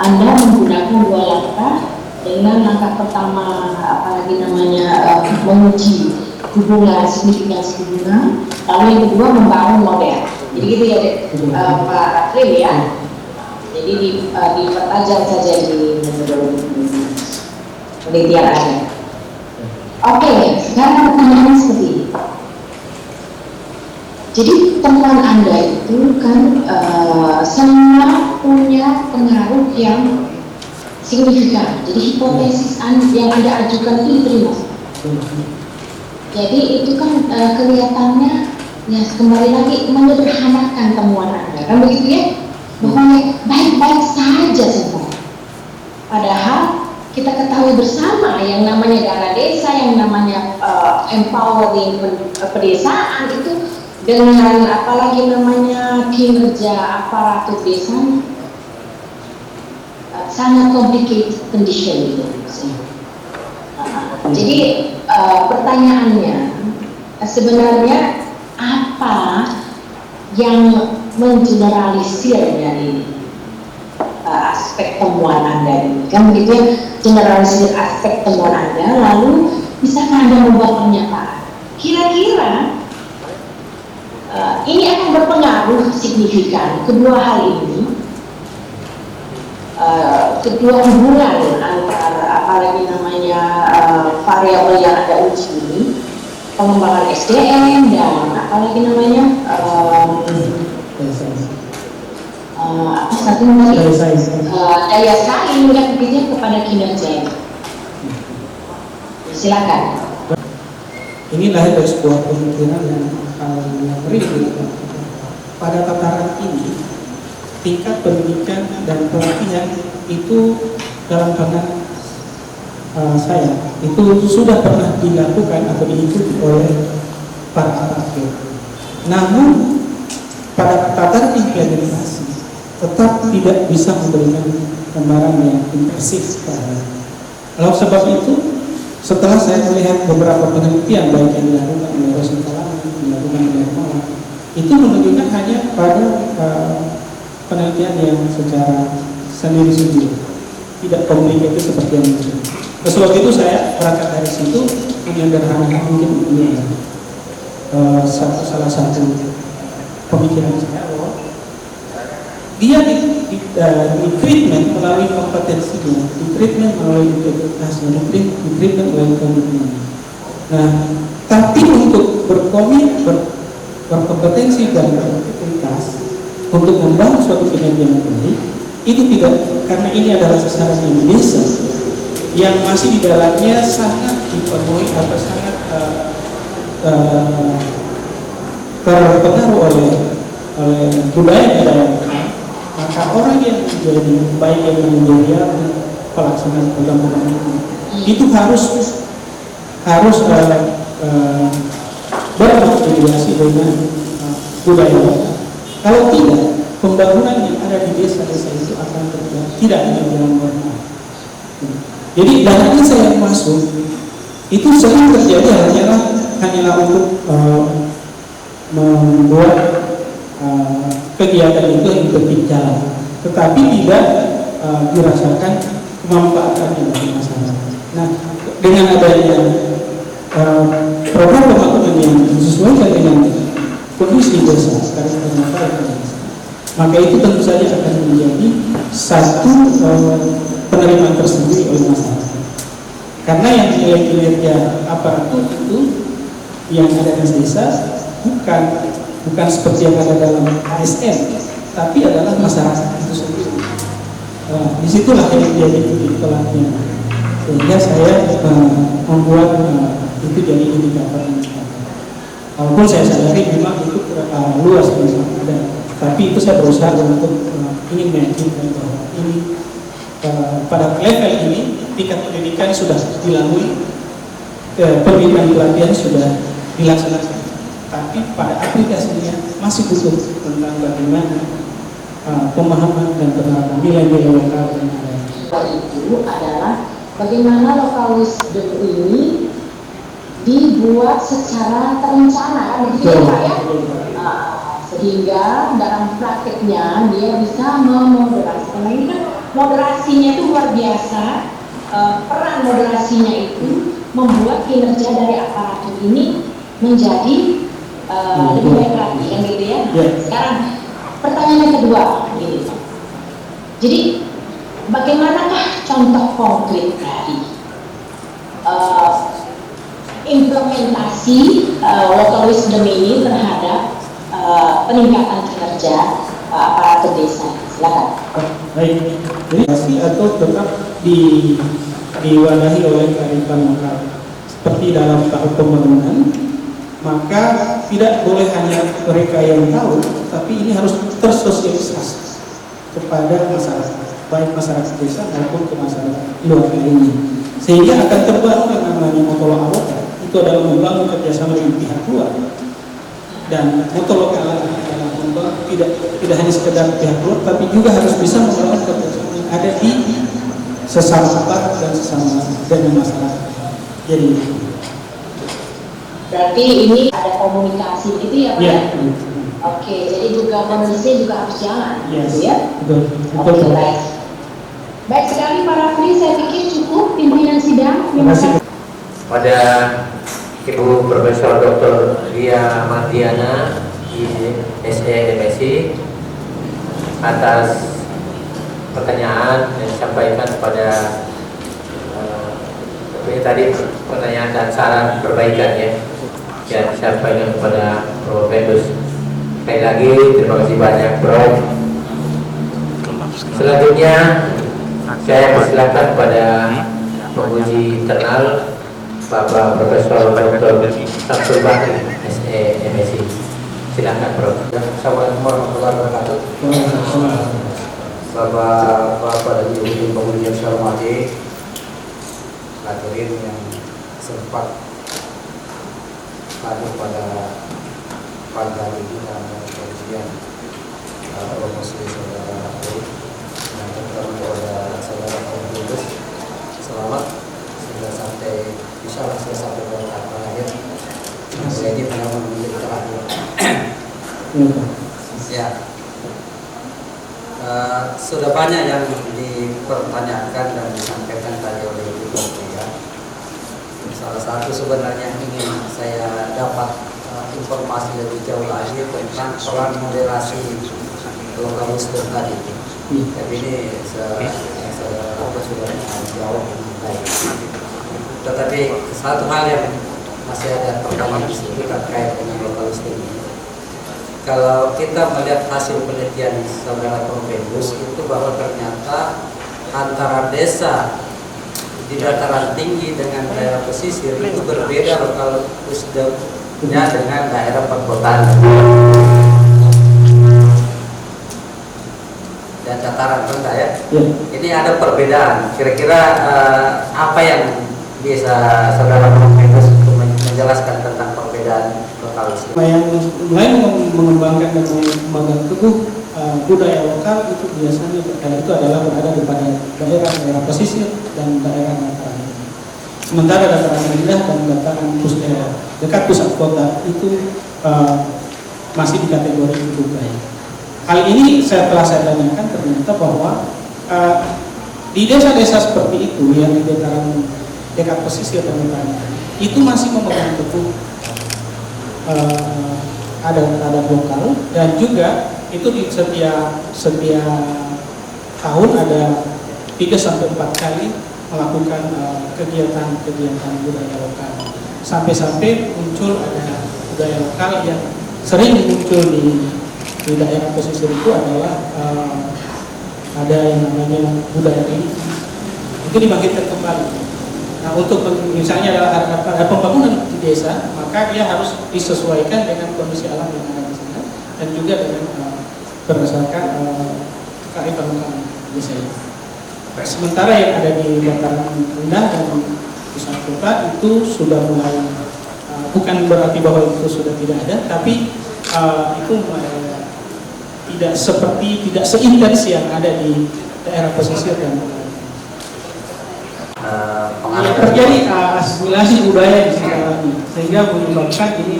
Anda menggunakan 2 langkah. Dengan langkah pertama apalagi namanya menguji hubungan, signifikansi hubungan, lalu yang kedua membangun model. Jadi gitu ya Pak Raflin ya. Jadi dipertajam saja di metodologi penelitian Anda. Oke, sekarang pertanyaannya seperti ini. Jadi temuan Anda itu kan semua punya pengaruh yang signifikan. Jadi hipotesis yang Anda ajukan itu diterima. Jadi itu kan kelihatannya ya kembali lagi menyederhanakan temuan Anda, kan begitu ya? Bahwa baik-baik saja semua. Padahal kita ketahui bersama yang namanya dana desa, yang namanya empowering pedesaan itu dengan apalagi namanya kinerja aparatur desa sangat complicated condition gitu. Jadi pertanyaannya sebenarnya apa yang mengeneralisir dari aspek temuan Anda ini? Kan begitu ya, generalisir aspek temuan Anda, lalu bisakah Anda membuat pernyataan kira-kira ini akan berpengaruh signifikan kedua hal ini, kedua hubungan antara apalagi namanya variabel yang Anda uji ini, pengembangan SDM dan apalagi namanya apa satu lagi daya saing yang begitu kepada kinerja. Silakan. Ini lahir dari sebuah pemikiran yang mengeri. Pada tataran ini, tingkat pendidikan dan pelatihan itu dalam pandangan saya itu sudah pernah dilakukan atau diikuti oleh para akademik. Namun pada tataran implementasi tetap tidak bisa memberikan gambaran yang impresif. Oleh sebab itu, setelah saya melihat beberapa penelitian baik yang dilakukan oleh Rosin Talami, dilakukan oleh Malang, itu menunjukkan hanya pada penelitian yang secara sendiri-sendiri, tidak komplikated seperti yang itu. Sebab itu saya berangkat dari situ menyederhanakan mungkin ini salah satu pemikiran saya bahwa dia di treatment melalui kompetensinya, di treatment melalui integritasnya, di treatment melalui komitmennya. Nah, tapi untuk berkompetensi dan berintegritas untuk membangun suatu kinerja yang baik, itu tidak, karena ini adalah sasaran desa yang masih di dalamnya sangat dipenuhi atau sangat terpengaruh oleh budaya di dalamnya. Maka orang yang menjadi baik yang menjadi pelaksanaan program-program itu harus berintegrasi dengan budaya. Kalau tidak, pembangunan yang ada di desa-desa itu akan terjadi, tidak berjalan normal. Jadi dana desa yang masuk itu sering terjadi hanyalah untuk membuat kegiatan itu yang berjalan, tetapi tidak dirasakan kemanfaatannya bagi masyarakat. Nah, dengan adanya program pembangunan yang disesuaikan dengan kondisi desa sekarang, maka itu tentu saja akan menjadi satu penerimaan tersendiri oleh masyarakat. Karena yang kinerja aparatur itu yang ada di desa bukan seperti yang ada dalam ASN, tapi adalah masyarakat itu sendiri. Disitulah yang menjadi titik tolaknya. Sehingga saya membuat itu jadi indikator. Walaupun saya sadari memang itu luas memang ada, tapi itu saya berusaha untuk ingin meyakinkan bahwa ini pada level ini tingkat pendidikan sudah dilalui, pendidikan pelatihan sudah dilaksanakan, tapi pada aplikasinya masih butuh tentang bagaimana pemahaman dan penerapan nilai-nilai lokal yang ada. Itu adalah bagaimana lokal wisdom ini dibuat secara terencana, begitu ya Pak ya? Sehingga dalam prakteknya dia bisa memoderasi. Karena ini kan moderasinya itu luar biasa. Peran moderasinya itu membuat kinerja dari aparatur ini menjadi lebih baik lagi, kan gitu ya? Sekarang pertanyaan yang kedua, gini. Jadi bagaimanakah contoh konkret dari implementasi local wisdom ini terhadap peningkatan kinerja aparatur desa? Silakan. Baik, jadi atau tetap diwadahi oleh kearifan lokal seperti dalam tahap pembangunan, maka tidak boleh hanya mereka yang tahu, tapi ini harus tersosialisasi kepada masyarakat, baik masyarakat desa maupun ke masyarakat luar lainnya, sehingga akan terbangun yang namanya motor awal. Itu adalah membangun kerjasama dengan pihak luar, dan motor lokal tidak hanya sekedar pihak luar, tapi juga harus bisa membangun kerjasama yang ada di sesama aparat dan sesama dengan masyarakat. Jadi berarti ini ada komunikasi gitu ya Pak? Ya. Oke, jadi juga kondisinya juga harus jalan, Yes. gitu ya? Betul. Oke, baik. Baik sekali Pak Rafli, saya pikir cukup pimpinan sidang. Terima kasih. Pada Ibu Profesor Dr. Lia Mardiana, SE MSI, atas pertanyaan yang disampaikan kepada tadi pertanyaan dan saran perbaikan yang disampaikan kepada Prof. Fendus. Sekali lagi terima kasih banyak Prof. Selanjutnya saya persilakan kepada penguji internal Bapak Profesor Dr. Samsul Bakri, SE MSI. Silakan Prof. Assalamualaikum warahmatullahi wabarakatuh. Bapak dan Ibu penguji yang saya hormati, hadirin yang sempat hadir pada pagi hari ini karena pengujian promosi saudara Rafli dan terutama kepada saudara Fendus. Selamat sudah sampai, insya Allah sudah sampai pada tahap akhir. Jadi memang menjadi terakhir. Ya. Sudah banyak yang dipertanyakan dan disampaikan tadi oleh Ibu Menteri ya. Salah satu sebenarnya yang ingin saya dapat informasi lebih jauh lagi tentang peran moderasi local wisdom tadi. Tapi ini sudah jawab dengan baik. Tetapi satu hal yang masih ada pertanyaan di sini terkait dengan local wisdom ini. Kalau kita melihat hasil penelitian saudara Prof. Fendus itu bahwa ternyata antara desa di dataran tinggi dengan daerah pesisir itu berbeda lokal wisdomnya dengan daerah perkotaan dan dataran rendah ya. Ini ada perbedaan. Kira-kira apa yang bisa saudara Prof. Fendus menjelaskan tentang perbedaan lokal wisdom? yang mulai mengembangkan dan memegang teguh budaya lokal itu biasanya itu adalah berada di pada daerah pesisir dan daerah dataran. Sementara dataran rendah dan dataran dekat pusat kota itu masih di kategori budaya. Hal ini telah saya tanyakan, ternyata bahwa di desa-desa seperti itu yang di dataran dekat pesisir dan dataran itu masih memegang teguh adat lokal, dan juga itu di setiap tahun ada 3-4 kali melakukan kegiatan budaya lokal, sampai muncul ada budaya lokal yang sering muncul di daerah pesisir itu adalah ada yang namanya budaya ini, itu dibangkitkan kembali. Nah, untuk misalnya ada pembangunan di desa, maka dia harus disesuaikan dengan kondisi alam yang ada di sana, dan juga dengan berdasarkan kearifan lokal desa itu. Sementara yang ada di dataran rendah dan pusat kota itu sudah mulai, bukan berarti bahwa itu sudah tidak ada, tapi itu tidak seintens yang ada di daerah pesisir dan terjadi asimilasi budaya di sekitar ini, sehingga menyebabkan ini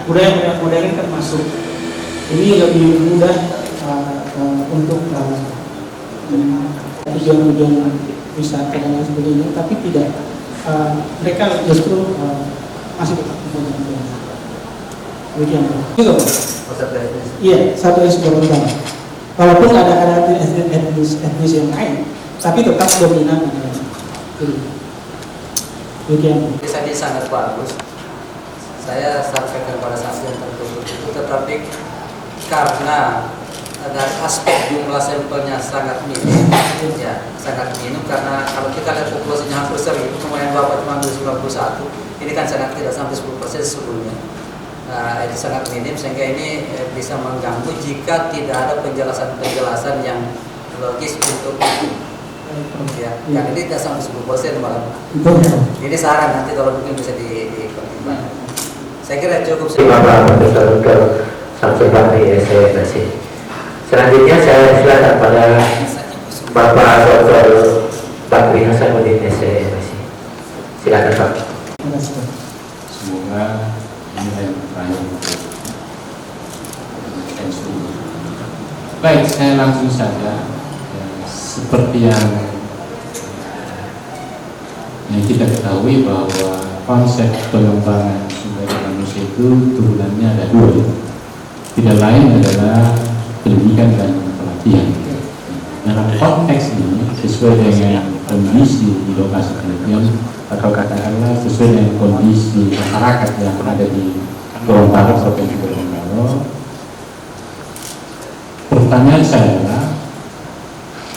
budaya modern kan masuk. Ini lebih mudah untuk tujuan wisata dan lain sebagainya, tapi tidak, mereka justru masih tetap menggunakan. Begitu. Iya, satu eksploran. Walaupun ada etnis yang lain, tapi tetap dominan. Jadi sangat bagus. Saya sampaikan pada saksi yang tertutup itu, tetapi karena ada aspek jumlah sampelnya sangat minim, ya sangat minim, karena kalau kita lihat populasinya hampir 1000, kemudian Bapak cuma 91, ini kan sangat tidak sampai 10% sebelumnya. Itu sangat minim, sehingga ini bisa mengganggu jika tidak ada penjelasan yang logis untuk itu. Ya, kan ini tidak sampai 10% malah. Ini saran, nanti kalau mungkin bisa dipertimbangkan. Saya kira cukup. Terima kasih Dr. Samsul Bakri SMSI. Selanjutnya saya silakan pada Bapak Dr. Bakri Hasanuddin SMSI. Silakan Pak. Semoga ini yang terakhir untuk NSU. Baik, saya langsung saja. Seperti yang kita ketahui bahwa konsep pengembangan sumber daya manusia itu turunannya ada dua, tidak lain adalah pendidikan dan pelatihan. Dalam konteks ini sesuai dengan kondisi di lokasi penelitian, atau katakanlah sesuai dengan kondisi masyarakat yang ada di Gorontalo, Provinsi Gorontalo, pertanyaan saya adalah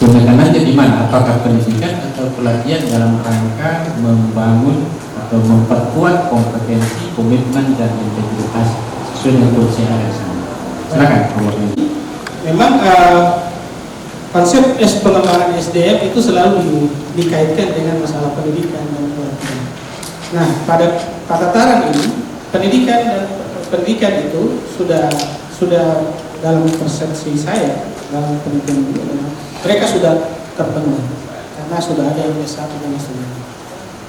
penekanannya di mana? Apakah pendidikan atau pelatihan dalam rangka membangun atau memperkuat kompetensi, komitmen dan integritas sesuai dengan kondisi yang ada di sana? Silakan. Memang konsep pengembangan SDM itu selalu dikaitkan dengan masalah pendidikan dan pelatihan. Nah, pada tataran ini pendidikan itu sudah dalam persepsi saya dalam pendidikan itu, mereka sudah terpenuhi karena sudah ada yang S1 dan S2.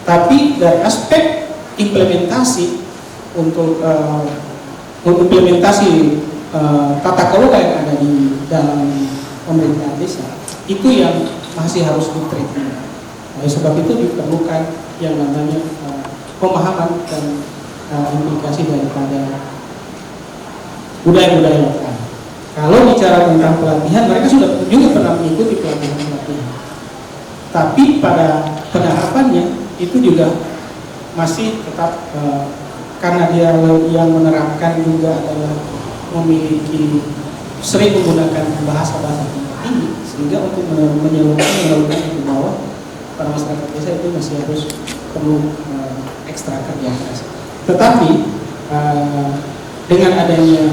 Tapi dari aspek implementasi untuk implementasi tata kelola yang ada di dalam pemerintahan desa itu yang masih harus ditreatment. Oleh sebab itu diperlukan yang namanya pemahaman dan implikasi daripada budaya-budaya lokal. Kalau bicara tentang pelatihan, mereka sudah juga pernah mengikuti pelatihan. Tapi pada penerapannya itu juga masih tetap karena dia yang menerapkan juga adalah memiliki sering menggunakan bahasa-bahasa tinggi, sehingga untuk menyalurkan ke bawah para masyarakat desa itu masih harus perlu ekstra kerja keras. Tetapi dengan adanya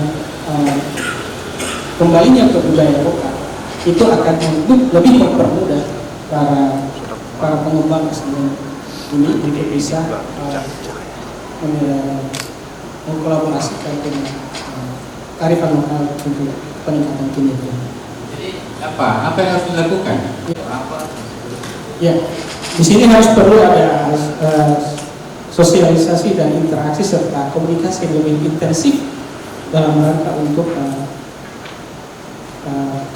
kembalinya ke budaya lokal itu akan lebih mempermudah para pengembang SDM ini untuk bisa mengkolaborasikan dengan kearifan lokal tentunya. peningkatan kinerja. Jadi apa yang harus dilakukan? Ya, di sini harus perlu ada sosialisasi dan interaksi serta komunikasi yang lebih intensif dalam rangka untuk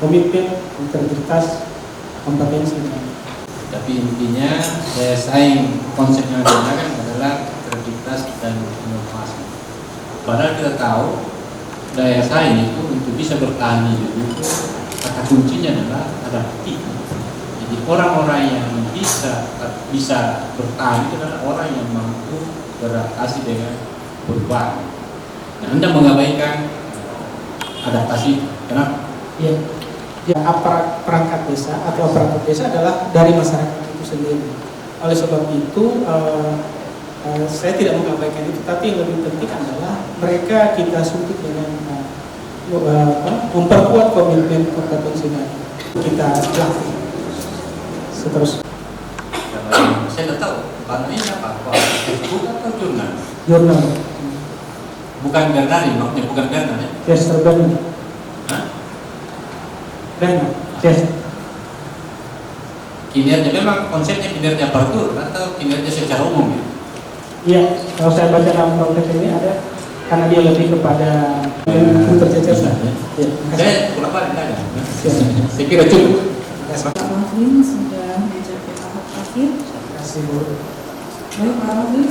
komitmen, integritas, kompetensi. Tapi intinya daya saing konsep yang digunakan adalah integritas dan inovasi. Padahal kita tahu daya saing itu untuk bisa bertahan hidup itu kata kuncinya adalah adaptif. Jadi orang-orang yang bisa bertahan itu adalah orang yang mampu beradaptasi dengan perubahan. Nah, Anda mengabaikan adaptasi. Kenapa? Ya, aparat perangkat desa atau aparatur desa adalah dari masyarakat itu sendiri. Oleh sebab itu saya tidak mengabaikan itu, tapi yang lebih penting adalah mereka kita suntik dengan memperkuat komitmen kompetensi kita latih seterusnya. Saya tidak tahu, ini apa? Facebook atau jurnal? Jurnal. Bukan Bernard, maksudnya bukan Bernard ya? Yes, terbang. Hah? Bernard. Yes. Kinerja memang konsepnya kinerja aparatur atau kinerja secara umum ya? Iya, kalau saya baca dalam konteks ini ada karena dia lebih kepada yang tercecer. Ya. Saya kurang paham ada. Saya kira cukup. Pak Raflin sudah mencapai tahap akhir. Terima kasih, Bu. Baik Pak Raflin,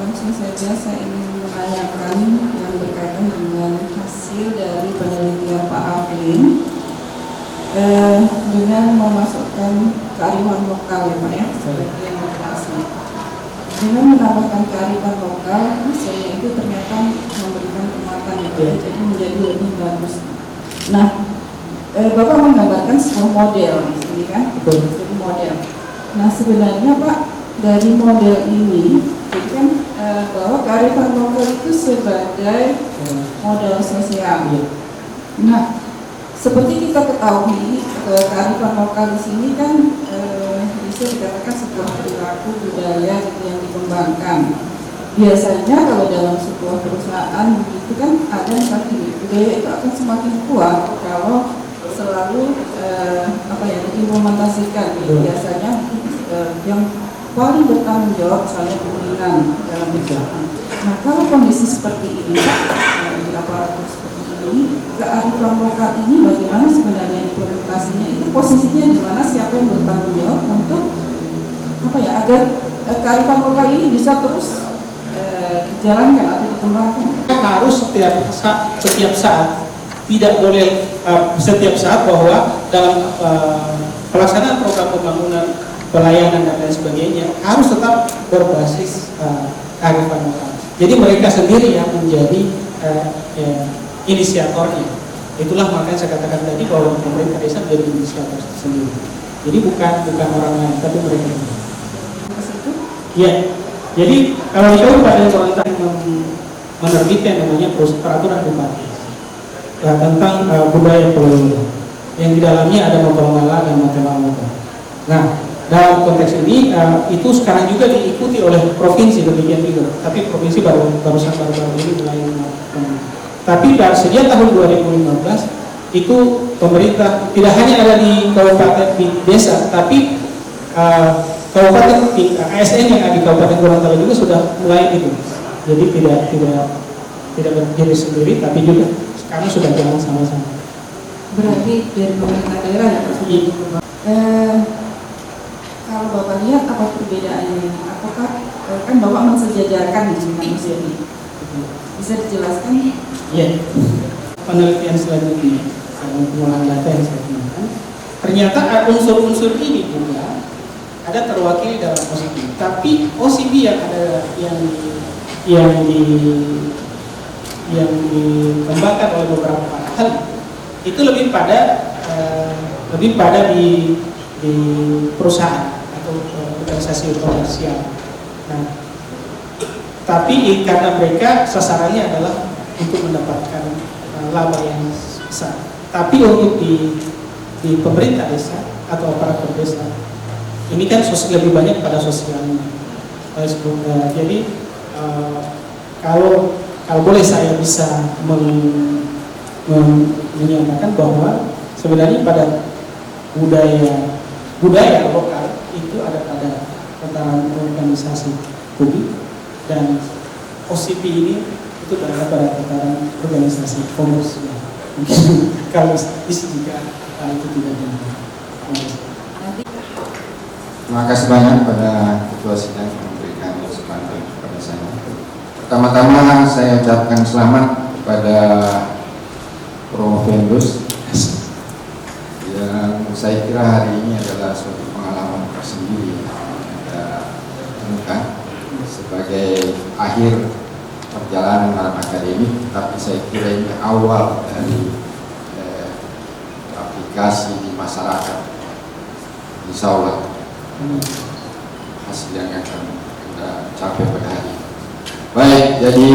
langsung saja saya ingin menanyakan yang berkaitan dengan hasil dari penelitian Pak Raflin dengan memasukkan kearifan lokal ya Pak ya, sebagai motivasi. Dengan menambahkan kearifan lokal, hasilnya itu ternyata memberikan kematangan ya Pak ya, jadi menjadi lebih bagus. Nah, Bapak menggambarkan sebuah model di sini kan, jadi model. Nah sebenarnya Pak, dari model ini, jadi kan bahwa kearifan lokal itu sebagai model sosial. Nah, seperti kita ketahui, kearifan lokal di sini kan bisa dikatakan sebuah perilaku budaya yang dikembangkan. Biasanya kalau dalam sebuah perusahaan itu kan ada yang tadi budaya itu akan semakin kuat kalau selalu diimplementasikan. Biasanya yang paling bertanggung jawab misalnya pimpinan dalam perusahaan. Nah kalau kondisi seperti ini di aparatur seperti ini, kearifan lokal ini bagaimana sebenarnya implementasinya, itu posisinya di mana, siapa yang bertanggung jawab untuk agar kearifan lokal ini bisa terus dijalankan atau dikembangkan. Harus setiap saat, tidak boleh setiap saat bahwa dalam pelaksanaan program pembangunan pelayanan dan lain sebagainya harus tetap berbasis kearifan lokal. Jadi mereka sendiri yang menjadi inisiatornya. Itulah makanya saya katakan tadi bahwa pemerintah desa menjadi inisiator sendiri. Jadi bukan orang lain, tapi mereka. Ya. Jadi kalau di Kabupaten Gorontalo menerbitkan namanya peraturan bupati tentang budaya Pulau yang di dalamnya ada Mokongala dan Matematika. Nah, dalam konteks ini itu sekarang juga diikuti oleh provinsi demikian juga. Tapi provinsi baru ini mulai melakukan. Tapi sejak tahun 2015 itu pemerintah tidak hanya ada di kabupaten di desa, tapi kabupaten ASN yang ada di Kabupaten Gorontalo juga sudah mulai itu. Jadi tidak berdiri sendiri, tapi juga sekarang sudah jalan sama-sama. Berarti dari pemerintah daerah ya Pak? Kalau Bapak lihat apa perbedaannya ini? Apakah kan Bapak mensejajarkan dengan usia ini? Bisa dijelaskan? Iya. Penelitian selanjutnya pengolahan data yang saya gunakan, ternyata unsur-unsur ini juga ada terwakili dalam OCB. Tapi OCB yang ada yang dikembangkan oleh beberapa hal itu lebih pada di perusahaan atau organisasi komersial. Nah, tapi karena mereka sasarannya adalah untuk mendapatkan laba yang besar. Tapi untuk di pemerintah desa atau aparatur desa ini kan lebih banyak pada sosialnya. Jadi kalau boleh saya bisa menyatakan bahwa sebenarnya pada budaya lokal itu ada pada tataran organisasi publik, dan OCP ini itu berada pada tataran organisasi komersial. Kalau juga itu tidak benar. Terima kasih banyak pada Ketua Sidang yang memberikan kesempatan kepada saya. Pertama-tama saya ucapkan selamat kepada Provendus yang saya kira hari ini adalah suatu pengalaman tersendiri yang Anda temukan sebagai akhir perjalanan dalam akademik, tapi saya kira ini awal dari aplikasi di masyarakat. Insya Allah hasil yang akan kita capai pada hari ini. Baik, jadi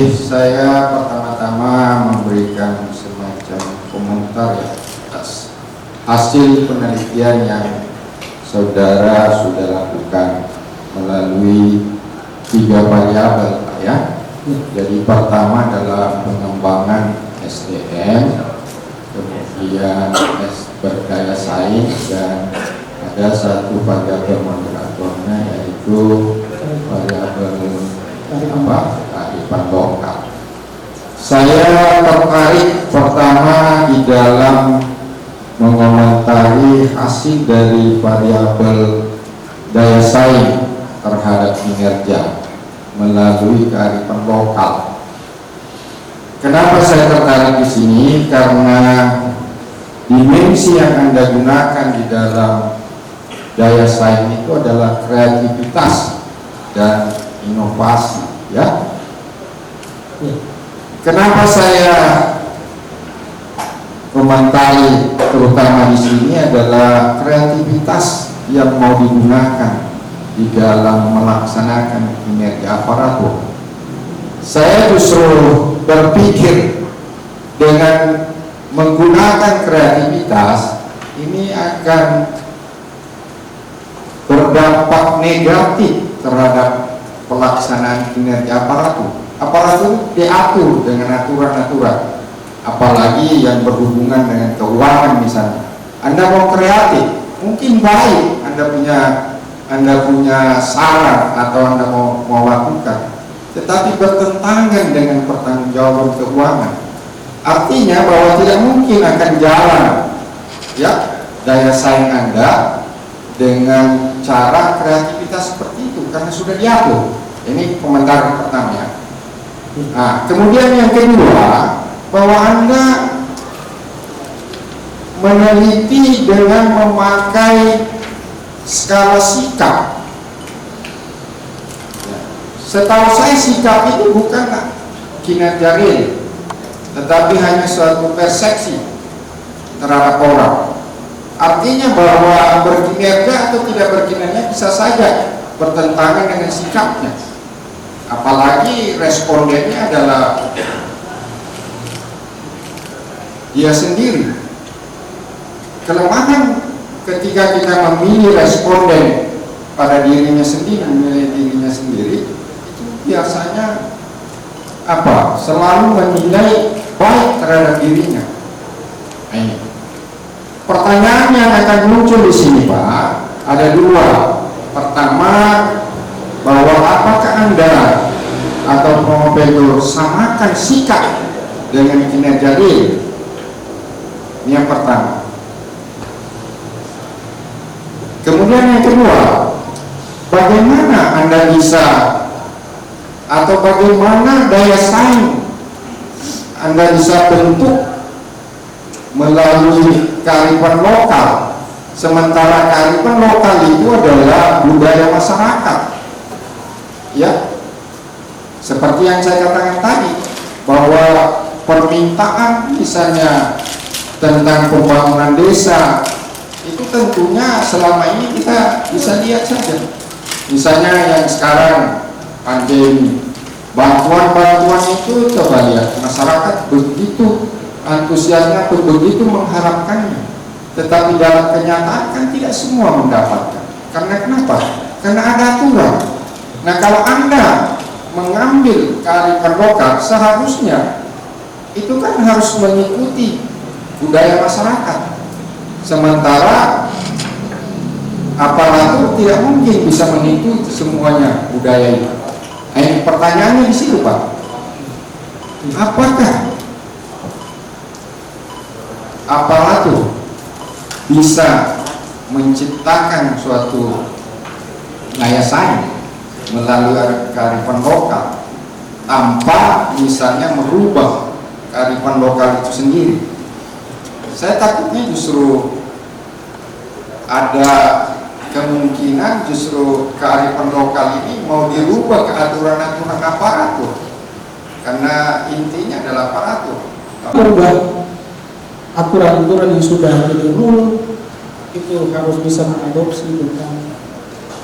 saya pertama-tama memberikan semacam komentar ya atas hasil penelitian yang saudara sudah lakukan melalui 3 variabel, Pak ya. Jadi pertama adalah pengembangan SDM, kemudian berdaya saing, dan ada satu variabel moderatornya yaitu variabel kearifan lokal. Saya tertarik pertama di dalam mengomentari hasil dari variabel daya saing terhadap kinerja melalui kearifan lokal. Kenapa saya tertarik di sini? Karena dimensi yang Anda gunakan di dalam daya saing itu adalah kreativitas dan inovasi, ya. Kenapa saya komentari terutama di sini adalah kreativitas yang mau digunakan di dalam melaksanakan kinerja aparatur. Saya justru berpikir dengan menggunakan kreativitas ini akan berdampak negatif terhadap pelaksanaan kinerja aparatur. Aparatur diatur dengan aturan-aturan, apalagi yang berhubungan dengan keuangan misalnya. Anda mau kreatif, mungkin baik Anda punya saran atau Anda mau lakukan, tetapi bertentangan dengan pertanggungjawaban keuangan. Artinya bahwa tidak mungkin akan jalan ya daya saing Anda dengan cara kreativitas seperti itu karena sudah diatur. Ini komentar pertama ya. Nah, kemudian yang kedua, bahwa Anda meneliti dengan memakai skala sikap. Setahu saya sikap itu bukan kinerja real, tetapi hanya suatu persepsi terhadap orang. Artinya bahwa berkinerja atau tidak berkinerja bisa saja bertentangan dengan sikapnya. Apalagi respondennya adalah dia sendiri. Kelemahan ketika kita memilih responden pada dirinya sendiri, memilih dirinya sendiri, itu biasanya selalu menilai baik terhadap dirinya. Ini pertanyaan yang akan muncul di sini, Pak, ada 2. Pertama, bahwa apakah Anda atau promotor samakan sikap dengan kinerja real? Ini yang pertama. Kemudian yang kedua, bagaimana Anda bisa atau bagaimana daya saing Anda bisa bentuk melalui kearifan lokal, sementara kearifan lokal itu adalah budaya masyarakat. Ya, seperti yang saya katakan tadi, bahwa permintaan misalnya tentang pembangunan desa itu tentunya selama ini kita bisa lihat saja. Misalnya yang sekarang pandemi, bantuan-bantuan itu coba lihat, masyarakat begitu antusiasnya, begitu mengharapkannya, tetapi dalam kenyataan kan tidak semua mendapatkan. Karena kenapa? Karena ada aturan. Nah, kalau Anda mengambil kearifan lokal, seharusnya itu kan harus mengikuti budaya masyarakat. Sementara aparatur tidak mungkin bisa mengikuti semuanya budaya itu. Nah, pertanyaannya di situ, Pak. Apakah aparatur bisa menciptakan suatu daya saing melalui kearifan lokal tanpa misalnya merubah kearifan lokal itu sendiri? Saya takutnya justru ada kemungkinan justru kearifan lokal ini mau dirubah ke aturan-aturan aparatur, karena intinya adalah aparatur. Merubah aturan-aturan yang sudah jadi rule itu harus bisa mengadopsi tentang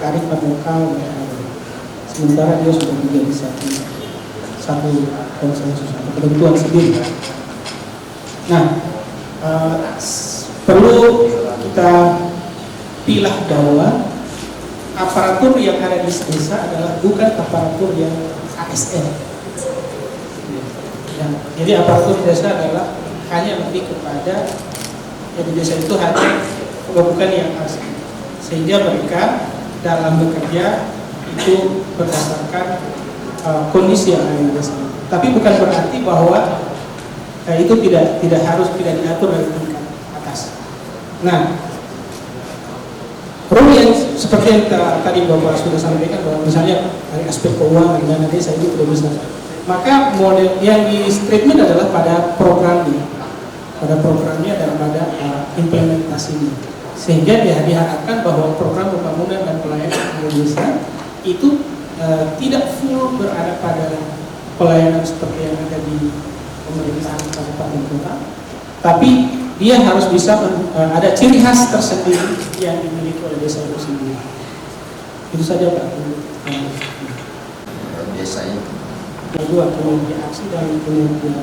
kearifan lokal yang ada. Sementara dia sudah menjadi satu konsensus atau ketentuan sendiri. Nah, perlu kita pilah bahwa aparatur yang ada di desa adalah bukan aparatur yang ASN. Jadi aparatur desa adalah hanya lebih kepada yang di desa itu hanya bukan yang asli, sehingga mereka dalam bekerja itu berdasarkan kondisi yang ada di desa. Tapi bukan berarti bahwa itu tidak diatur dari tingkat atas. Nah, rule yang seperti yang tadi Bapak sudah sampaikan bahwa misalnya dari aspek keuangan dana desa itu tidak bisa. Maka model yang di statement adalah pada programnya dan pada implementasinya, sehingga diharapkan bahwa program pembangunan dan pelayanan di desa itu tidak full berada pada pelayanan seperti yang ada di pemerintahan kabupaten kota, tapi dia harus bisa ada ciri khas tersendiri yang dimiliki oleh desa itu sendiri. Itu saja Pak. Desa itu. Kedua, kinerja aksi dan kinerja.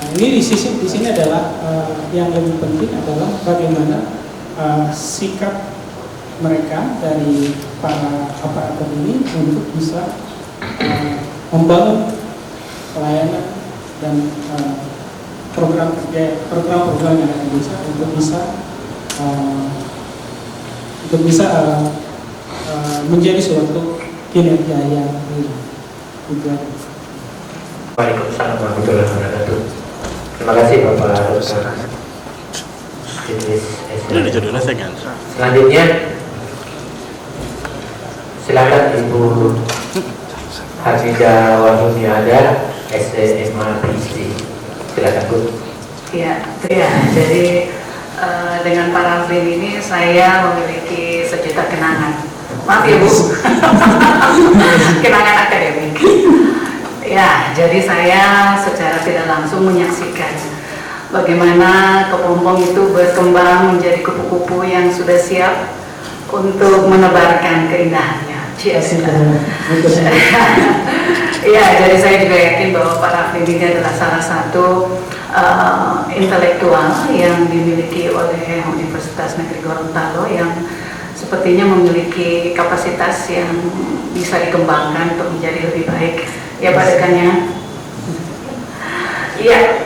Nah, ini di sini adalah yang lebih penting adalah bagaimana sikap mereka dari para aparatur ini untuk bisa membangun pelayanan dan program yang ada di desa untuk bisa menjadi suatu kinerja yang baik. Waalaikumsalam warahmatullahi wabarakatuh. Terima kasih Bapak Dr. Idris SE. Selanjutnya silakan Ibu Hamidah Wahyuniada SMA PhD. Silakan Bu. Ya, jadi dengan Pak Raflin ini saya memiliki sejuta kenangan. Maaf ya Bu, kenangan akademik. Ya, jadi saya secara tidak langsung menyaksikan bagaimana kepompong itu berkembang menjadi kupu-kupu yang sudah siap untuk menebarkan keindahannya. Ya, jadi saya juga yakin bahwa Pak Raflin ini adalah salah satu intelektual yang dimiliki oleh Universitas Negeri Gorontalo yang sepertinya memiliki kapasitas yang bisa dikembangkan untuk menjadi lebih baik. Ya Pak Dekannya. Iya,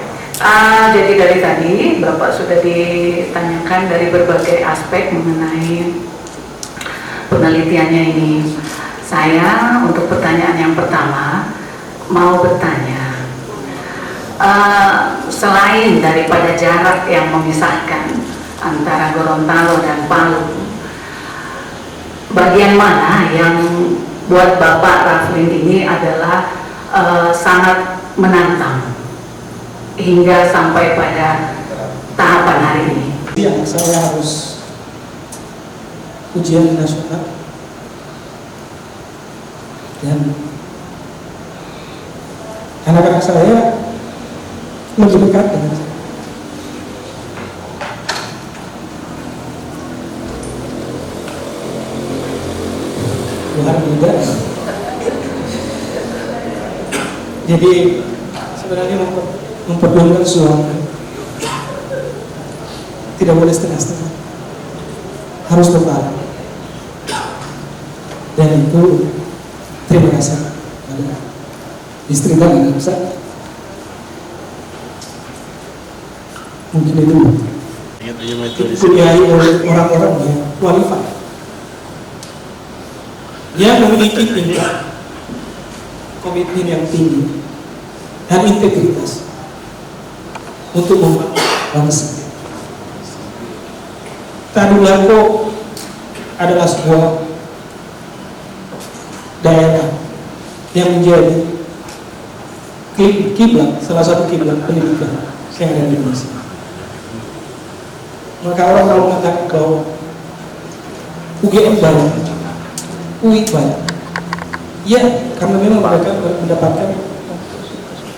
jadi dari tadi Bapak sudah ditanyakan dari berbagai aspek mengenai penelitiannya ini. Saya untuk pertanyaan yang pertama mau bertanya, selain daripada jarak yang memisahkan antara Gorontalo dan Palu, bagian mana yang buat Bapak Raflin ini adalah sangat menantang hingga sampai pada tahapan hari ini? Yang saya harus ujian nasional dan anak-anak saya lebih dekat dengan saya. Luar muda. Jadi sebenarnya memperjuangkan suara tidak boleh setengah-setengah, harus total. Dan itu terima kasih pada istri dan anak saya. mungkin itu dipunyai oleh orang-orang yang qualified, yang memiliki tingkat komitmen yang tinggi dan integritas untuk membangun bangsa. Tadulako adalah sebuah daerah yang menjadi kiblat, salah satu kiblat pendidikan yang ada di Indonesia. Maka orang kalau mengatakan bahwa UGM banyak, UI banyak, ya karena memang mereka mendapatkan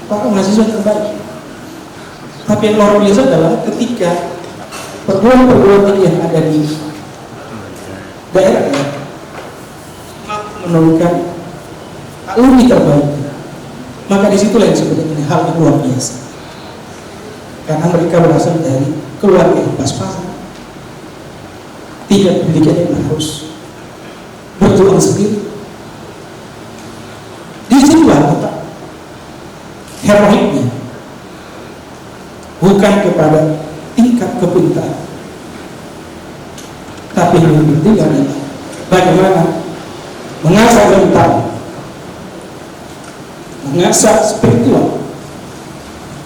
para mahasiswa terbaik. Tapi yang luar biasa adalah ketika perguruan-perguruan tinggi yang ada di daerah menurunkan alumni terbaik, maka disitulah yang sebenarnya hal yang luar biasa. Karena mereka berasal dari keluarga yang pas-pasan, tidak pendidikan yang harus berjuang sendiri. Disitulah letak heroiknya, bukan kepada tingkat kepintaran, tapi yang penting adalah bagaimana mengasah mental, mengasah spiritual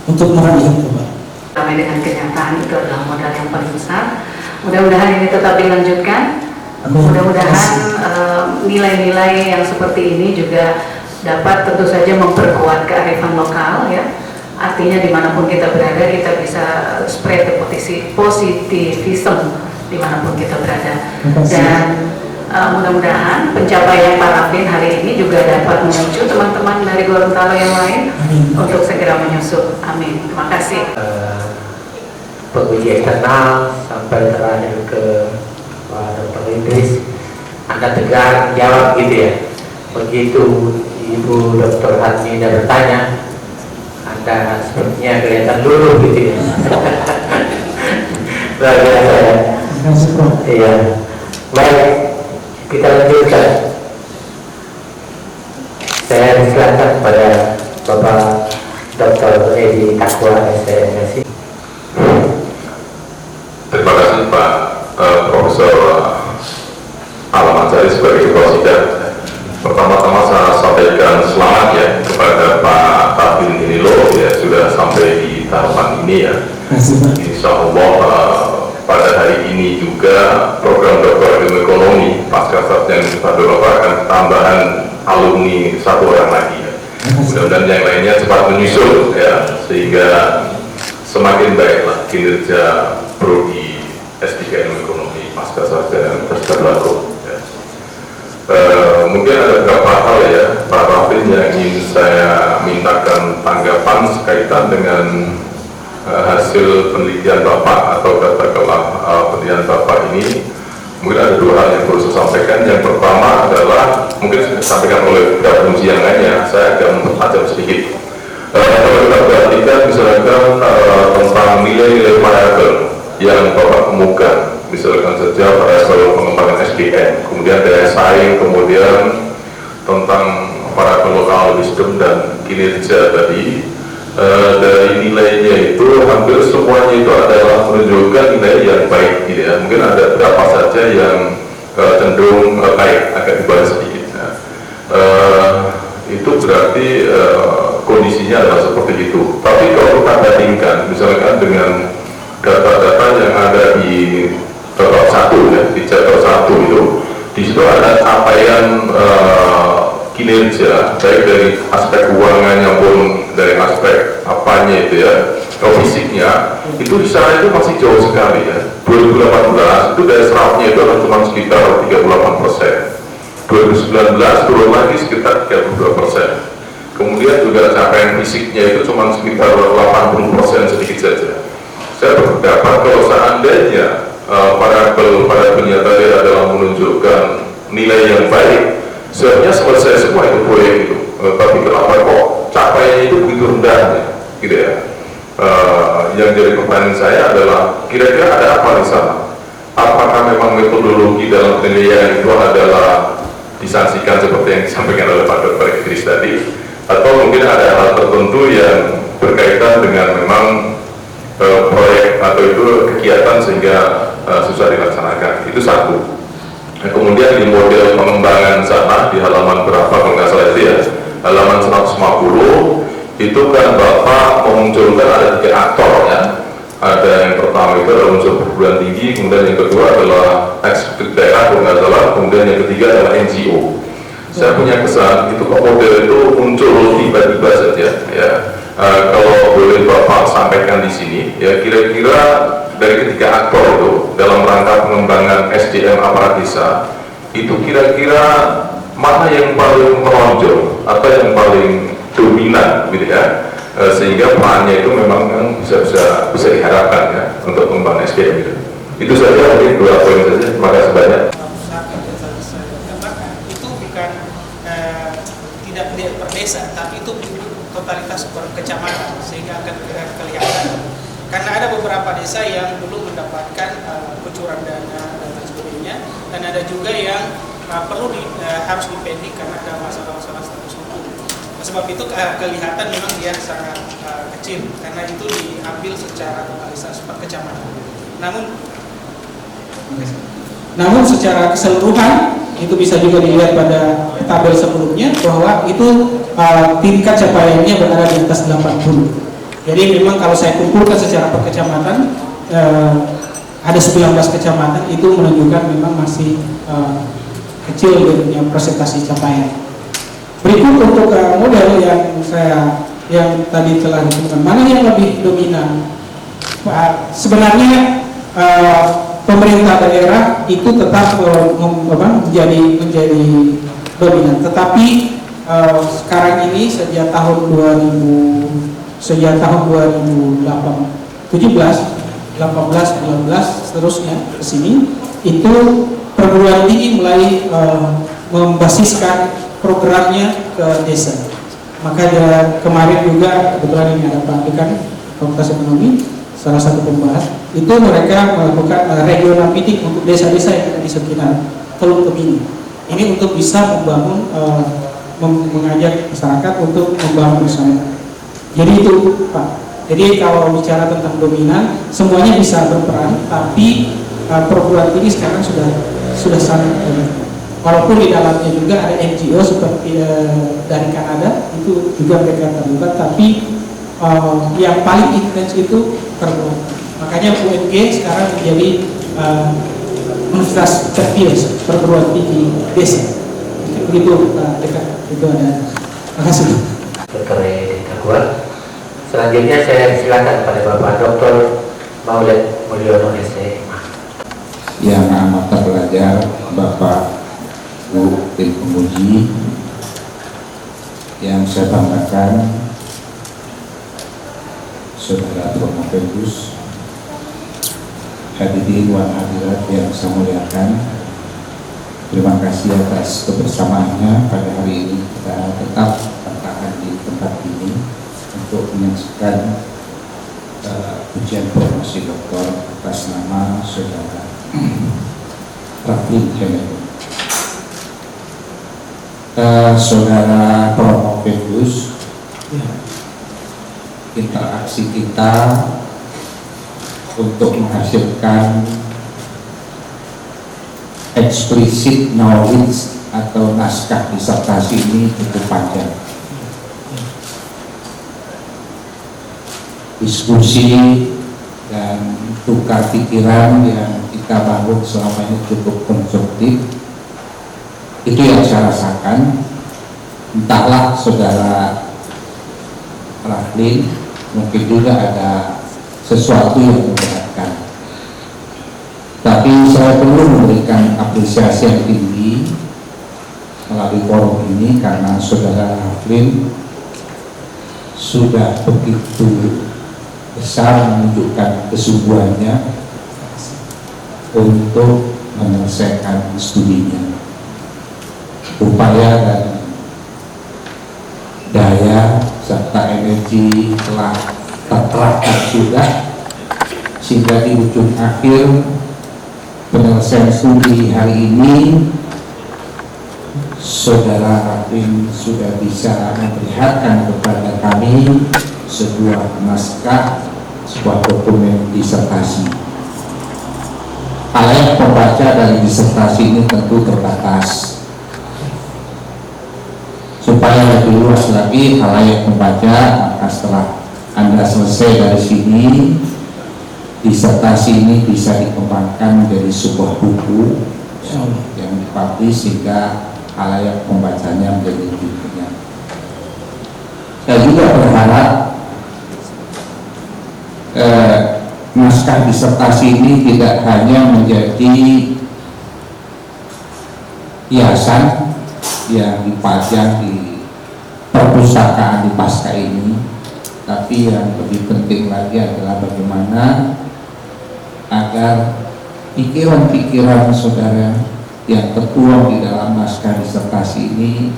untuk meraih yang terbaik. Sampai dengan kenyataan itu adalah modal yang paling besar. Mudah-mudahan ini tetap dilanjutkan. Mudah-mudahan nilai-nilai yang seperti ini juga dapat tentu saja memperkuat kearifan lokal, ya. Artinya dimanapun kita berada, kita bisa spread the positivism dimanapun kita berada. Dan mudah-mudahan pencapaian Pak Raflin hari ini juga dapat memicu teman-teman dari Gorontalo yang lain untuk segera menyusul. Amin. Terima kasih. Penguji eksternal sampai terakhir ke Pak Dr. Idris, Anda tegar jawab gitu ya. Begitu Ibu Dr. Hatmida bertanya, Anda sepertinya kelihatan luluh gitu ya. Luar biasa ya. Iya. Baik, kita lanjutkan. Saya silakan pada Bapak Dr. Edi Takwa SMSI. Terima kasih Pak Profesor Alamansyari sebagai Ketua Sidang. Pertama-tama saya sampaikan selamat ya kepada Pak Raflin Hinelo ya, sudah sampai di tahapan ini ya. Insya Allah pada hari ini juga program Doktor Ilmu Ekonomi pasca sarjana Bapak akan tambahan alumni 1 orang lagi ya. Mudah-mudahan yang lainnya cepat menyusul ya, sehingga semakin baiklah kinerja prodi S3 Ilmu Ekonomi pasca sarjana berlaku. Ya. Mungkin ada beberapa hal ya Pak Raflin yang ingin saya mintakan tanggapan sekaitan dengan hasil penelitian Bapak atau katakanlah penelitian Bapak ini. Mungkin ada 2 hal yang perlu saya sampaikan. Yang pertama adalah mungkin saya sampaikan oleh beberapa fungsi yang lainnya, saya agak mempertajam sedikit. Kalau kita perhatikan misalkan tentang nilai-nilai variabel yang Bapak temukan, misalkan saja variabel pengembangan SDM, kemudian daya saing, kemudian tentang variabel local wisdom dan kinerja tadi, dari nilainya itu hampir semuanya itu adalah menunjukkan nilai yang baik gitu ya. Mungkin ada beberapa saja yang cenderung baik, agak dibahas sedikit. Itu berarti kondisinya adalah seperti itu. Tapi kalau kita bandingkan misalkan dengan data-data yang ada di chapter 1 ya, di chapter 1 itu, di situ ada capaian kinerja baik dari aspek keuangannya maupun dari aspek apanya itu ya, fisiknya itu di sana itu masih jauh sekali ya. 2018 itu dari serapnya itu cuma sekitar 38%. 2019 turun lagi sekitar 32%. Kemudian juga capaian fisiknya itu cuma sekitar 80% sedikit saja. Saya berpendapat kalau seandainya variabel-variabelnya tadi adalah menunjukkan nilai yang baik, sebenarnya selesai semua itu proyek itu. Tapi kenapa kok capaiannya itu begitu rendah gitu ya? Yang jadi pertanyaan saya adalah kira-kira ada apa di sana? Apakah memang metodologi dalam penilaian itu adalah disanksikan seperti yang disampaikan oleh Pak Dr. Idris tadi, atau mungkin ada hal tertentu yang berkaitan dengan memang proyek atau itu kegiatan sehingga susah dilaksanakan. Itu satu. Nah, kemudian di model pengembangan sana di halaman berapa kalau nggak salah itu ya, halaman 150 itu kan Bapak memunculkan ada 3 aktor ya. Ada yang pertama itu adalah unsur perguruan tinggi, kemudian yang kedua adalah eksekutif daerah kalau nggak salah, kemudian yang ketiga adalah NGO. Saya punya kesan itu kok model itu muncul tiba-tiba saja ya. Kalau boleh Bapak sampaikan di sini ya, kira-kira dari ketiga aktor itu dalam rangka pengembangan SDM aparat desa itu kira-kira mana yang paling menonjol atau yang paling dominan gitu ya, sehingga perannya itu memang bisa diharapkan ya untuk pengembangan SDM itu. Itu saja, mungkin 2 poin saja. Terima kasih banyak. Itu bukan tidak per desa, tapi itu totalitas per kecamatan, sehingga akan kelihatan. Karena ada beberapa desa yang belum mendapatkan kucuran dana dan lain sebagainya, dan ada juga yang harus dipending karena ada masalah-masalah status hukum. Sebab itu kelihatan memang dia sangat kecil, karena itu diambil secara totalitas per kecamatan. Namun secara keseluruhan itu bisa juga dilihat pada tabel sebelumnya bahwa itu tingkat capaiannya berada di atas 80. Jadi memang kalau saya kumpulkan secara per kecamatan ada 19 kecamatan, itu menunjukkan memang masih kecil dengan presentasi capaian. Berikut untuk model yang tadi telah disebutkan, mana yang lebih dominan? Sebenarnya pemerintah daerah itu tetap menjadi dominan, tetapi sekarang ini sejak tahun 2017, 18, 19 seterusnya ke sini, itu perguruan tinggi mulai membasiskan programnya ke desa. Maka kemarin juga kebetulan ini ada Pak Dekan Fakultas Ekonomi, salah satu pembahas, itu mereka melakukan regional meeting untuk desa-desa yang ada di sekitar Teluk Tomini. Ini untuk bisa membangun, mengajak masyarakat untuk membangun bersama. Jadi itu Pak. Jadi kalau bicara tentang dominan, semuanya bisa berperan, tapi perguruan tinggi sekarang sudah sangat walaupun di dalamnya juga ada NGO seperti dari Kanada, itu juga mereka terlibat, tapi yang paling intens itu perguruan. Makanya UNG sekarang menjadi universitas terpilih perguruan tinggi desa. Begitu Pak Dekan, itu ada. Terima kasih. Dr. Edward. Selanjutnya saya silakan kepada Bapak Dr. Maulid Mulyono SE. Yang amat terpelajar, Bapak Bu Tim Penguji, yang saya banggakan, Saudara Promoventus, hadirin wan hadirat yang saya muliakan, terima kasih atas kebersamaannya pada hari ini. Kita tetap bertahan di tempat ini untuk menyaksikan ujian promosi doktor atas nama Saudara Raflin Hinelo. Saudara Promoventus, interaksi kita untuk menghasilkan eksplisit knowledge atau naskah disertasi ini cukup panjang. Diskusi dan tukar pikiran yang kita bangun selama ini cukup konstruktif. Itu yang saya rasakan. Entahlah Saudara Raflin, mungkin juga ada sesuatu yang memberatkan, tapi saya perlu memberikan apresiasi yang tinggi melalui forum ini karena Saudara Raflin sudah begitu besar menunjukkan kesungguhannya untuk menyelesaikan studinya. Upaya dan daya serta energi telah terkerahkan sudah, sehingga di ujung akhir penyelesaian studi hari ini Saudara Raflin sudah bisa memperlihatkan kepada kami sebuah naskah sebuah dokumen disertasi. Halayak pembaca dari disertasi ini tentu terbatas. Supaya lebih luas lagi halayak membaca, maka setelah Anda selesai dari sini, disertasi ini bisa dikembangkan menjadi sebuah buku yang dipublish sehingga halayak pembacanya menjadi lebih banyak. Saya juga berharap naskah disertasi ini tidak hanya menjadi hiasan yang dipajang di perpustakaan di pasca ini, tapi yang lebih penting lagi adalah bagaimana agar pikiran-pikiran saudara yang tertuang di dalam naskah disertasi ini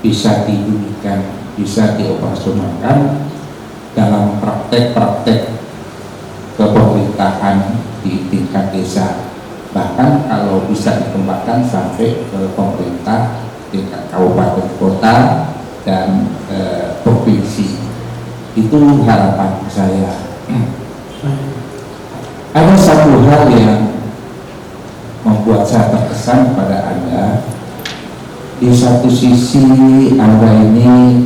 bisa dibumikan, bisa dioperasionalkan dalam praktek-praktek kepemerintahan di tingkat desa, bahkan kalau bisa dikembangkan sampai ke pemerintah tingkat kabupaten kota dan provinsi. Itu harapan saya. Ada satu hal yang membuat saya terkesan pada Anda. Di satu sisi Anda ini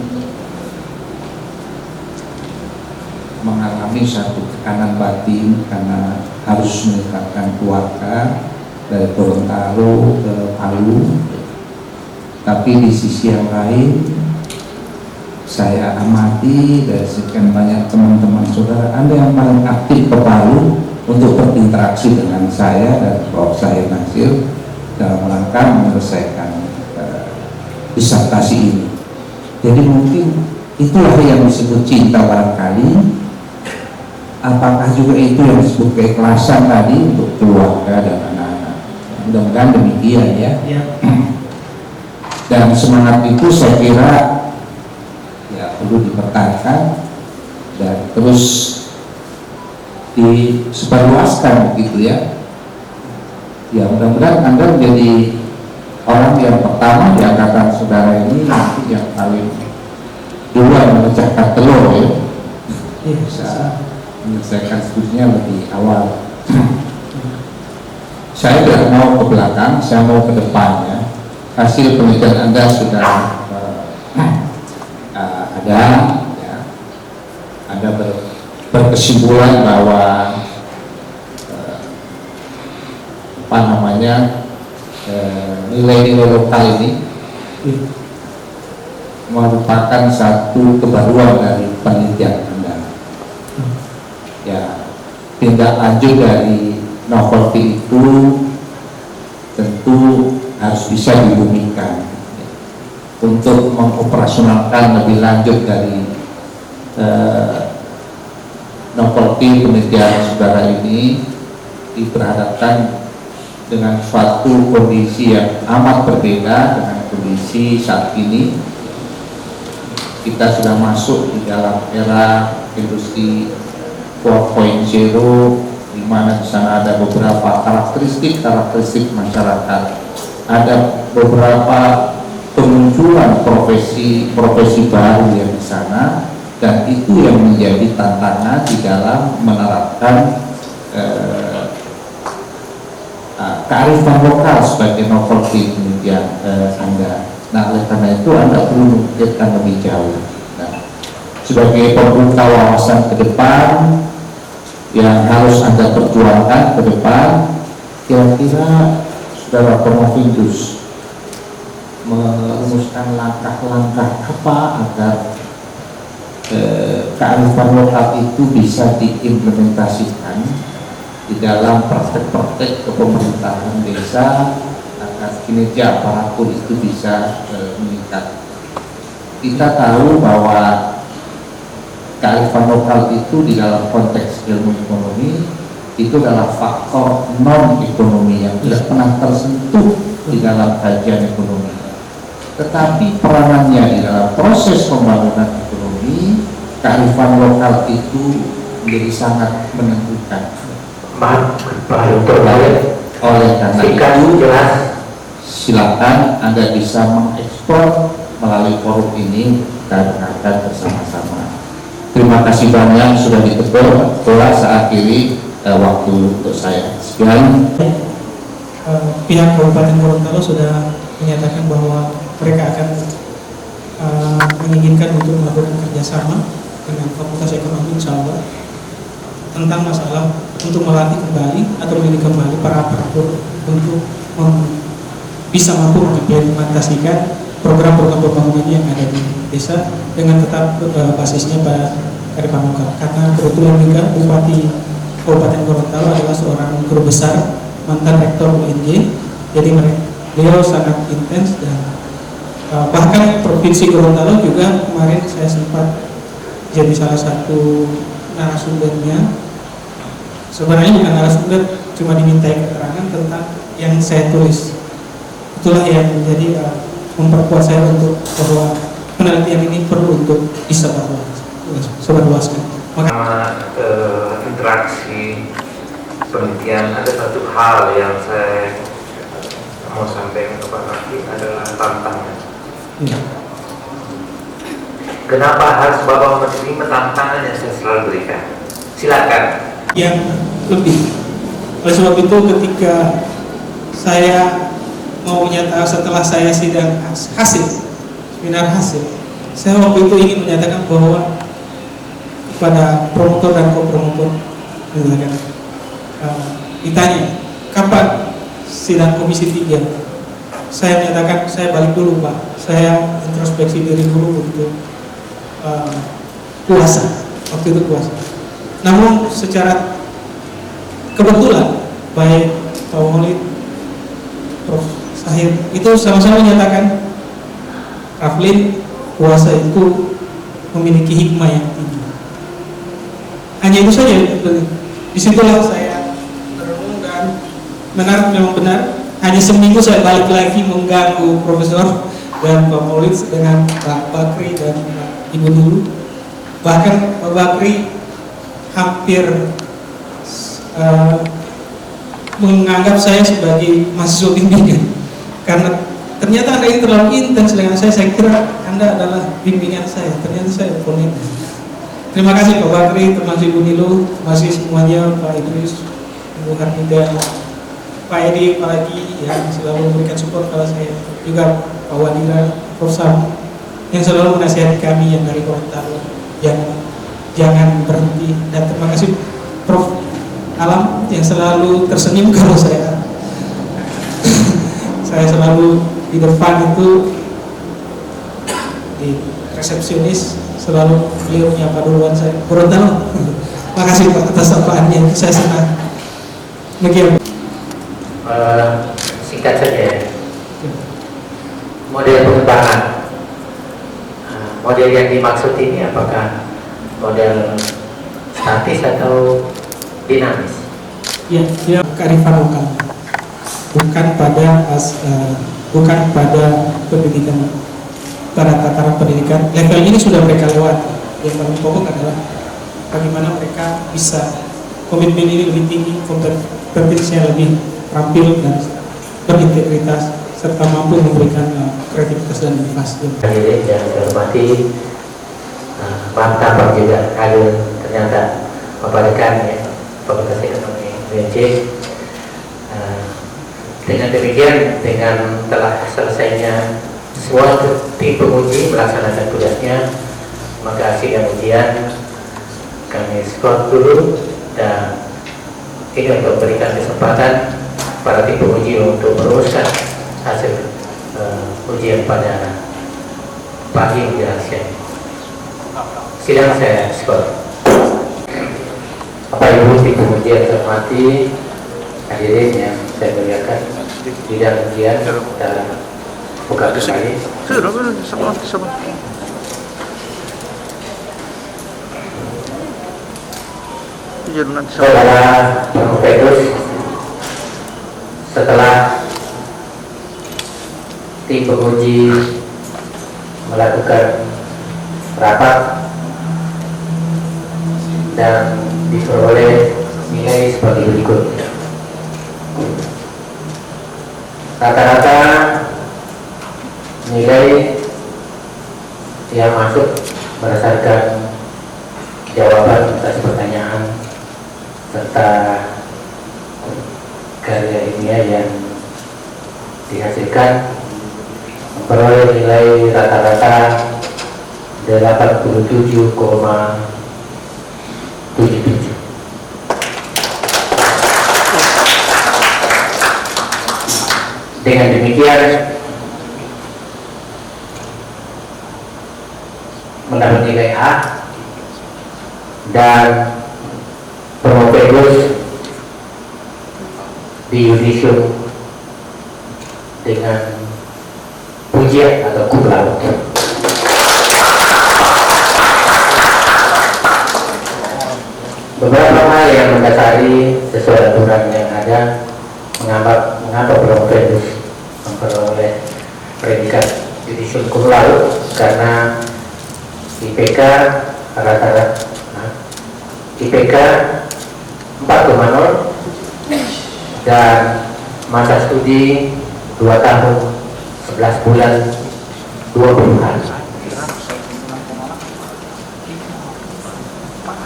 mengalami satu tekanan batin karena harus meningkatkan keluarga dari Gorontalo ke Palu, tapi di sisi yang lain saya amati dari sekian banyak teman-teman saudara Anda yang paling aktif ke Palu untuk berinteraksi dengan saya dan Prof. Saya Nasir dalam rangka menyelesaikan disertasi ini. Jadi mungkin itulah yang disebut cinta barangkali. Apakah juga itu yang disebut keikhlasan tadi untuk keluarga dan anak-anak? Mudah-mudahan demikian ya. Dan semangat itu saya kira ya perlu dipertahankan dan terus disebarluaskan begitu ya. Ya mudah-mudahan Anda menjadi orang yang pertama di angkatan saudara ini nanti yang paling duluan memecahkan telur ya. Bisa menyelesaikan studinya lebih awal. Saya tidak mau ke belakang, saya mau ke depan ya. Hasil penelitian Anda sudah ada ya. Anda berkesimpulan bahwa nilai-nilai lokal ini merupakan satu kebaruan dari penelitian Anda. Ya, tindak lanjut dari novelty itu tentu harus bisa dibumikan untuk mengoperasionalkan lebih lanjut dari novelty penelitian saudara ini. Diperhadapkan dengan suatu kondisi yang amat berbeda dengan kondisi saat ini. Kita sudah masuk di dalam era industri 4.0, di mana di sana ada beberapa karakteristik masyarakat, ada beberapa kemunculan profesi baru yang di sana, dan itu yang menjadi tantangan di dalam menerapkan kearifan lokal sebagai novelty penelitian Anda. Nah, oleh karena itu Anda perlu memikirkan lebih jauh. Nah, sebagai pembuka wawasan ke depan yang harus Anda perjuangkan ke depan, kira-kira saudara Promovinus merumuskan langkah-langkah apa agar kearifan lokal itu bisa diimplementasikan di dalam praktek-praktek kepemerintahan desa agar kinerja aparatur itu bisa meningkat. Kita tahu bahwa kearifan lokal itu di dalam konteks ilmu ekonomi itu adalah faktor non-ekonomi yang tidak pernah tersentuh di dalam kajian ekonomi. Tetapi peranannya di dalam proses pembangunan ekonomi, kearifan lokal itu menjadi sangat menentukan. Oleh karena itu, silakan Anda bisa mengekspor melalui forum ini dan akan bersama-sama. Terima kasih banyak sudah ditegur. Bola saat ini waktu untuk saya. Sekian. Pihak Kabupaten Gorontalo sudah menyatakan bahwa mereka akan menginginkan untuk melakukan kerjasama dengan Fakultas Ekonomi Insya Allah tentang masalah untuk melatih kembali atau mendidik kembali para aparatur untuk bisa mampu mengimplementasikan program-program pembangunan yang ada di desa dengan tetap basisnya pada kearifan lokal. Karena kebetulan juga Bupati Kabupaten Gorontalo adalah seorang guru besar, mantan rektor UNJ, jadi beliau sangat intens dan bahkan Provinsi Gorontalo juga kemarin saya sempat jadi salah satu narasumbernya. Sebenarnya bukan narasumber, cuma dimintai keterangan tentang yang saya tulis. Itulah yang menjadi memperkuat saya untuk bahwa penelitian ini perlu untuk disebarluaskan. Interaksi penelitian, ada satu hal yang saya mau sampaikan kepada Nafi adalah tantangan. Kenapa harus Bapak menerima tantangan yang saya selalu berikan? Silakan. Yang lebih. Oleh sebab itu ketika saya mau menyatakan setelah saya sidang seminar hasil, saya waktu itu ingin menyatakan bahwa kepada promotor dan kopromotor ditanya kapan sidang komisi 3, saya menyatakan saya balik dulu Pak, saya introspeksi diri dulu untuk puasa, waktu itu puasa. Namun secara kebetulan baik Pak Maulid, Prof. Sahir itu sama-sama menyatakan Raflin, puasa itu memiliki hikmah yang tinggi. Hanya itu saja. Disitulah saya merenung dan memang benar. Hanya seminggu saya balik lagi mengganggu Profesor dan Pak Maulid dengan Pak Bakri dan Ibu Nulu. Bahkan Pak Bakri hampir menganggap saya sebagai mahasiswa bimbingan karena ternyata Anda ini terlalu intens dengan saya kira Anda adalah bimbingan saya, ternyata saya oponennya. Terima kasih Pak Bakri, termasuk Ibu Nilu, masih semuanya, Pak Idris, Ibu Harmida, Pak Edi, apalagi yang selalu memberikan support kalau saya, juga Pak Wadira, Prof. Sam, yang selalu menasihati kami yang dari Gorontalo, jangan berhenti. Dan terima kasih Prof. Alam yang selalu tersenyum kalau saya selalu di depan itu di resepsionis selalu beliau menyapa duluan saya. Gorontalo, makasih Pak atas sapaannya, saya senang. Begitu. Singkat saja, model pengembangan, model yang dimaksud ini apakah model statis atau dinamis? Ya, dia kearifan lokal, bukan pada pendidikan, pada tataran pendidikan level ini sudah mereka lewati. Yang paling pokok adalah bagaimana mereka bisa komitmen ini lebih tinggi, kompetensinya lebih terampil dan berintegritas serta mampu memberikan kreativitas dan inovasi. Hadirin yang saya hormati, mantap juga kalian ternyata memperhatikan ya Fakultas Ekonomi UNJ. Dengan demikian, dengan telah selesainya semua tim penguji melaksanakan tugasnya, maka sidang ujian kami skor dulu dan ini untuk memberikan kesempatan para tim penguji untuk merumuskan hasil ujian pada pagi menjelang siang. Sidang saya skor. Bapak Ibu tim penguji yang saya hormati, hadirin yang saya muliakan, sidang ujian kita buka kembali. Saudara Profesor, setelah tim penguji melakukan rapat dan diperoleh nilai sebagai berikut. Rata-rata nilai yang masuk berdasarkan jawaban atas pertanyaan serta karya ilmiah yang dihasilkan memperoleh nilai rata-rata 87,77. Dengan demikian mendapat nilai A dan promovedos di yudisium dengan pujian atau cum laude. Beberapa hal yang mendasari sesuai aturan yang ada mengapa promovedos memperoleh predikat yudisium cum laude, karena IPK rata-rata IPK 4,0 dan masa studi 2 tahun 11 bulan 20 hari.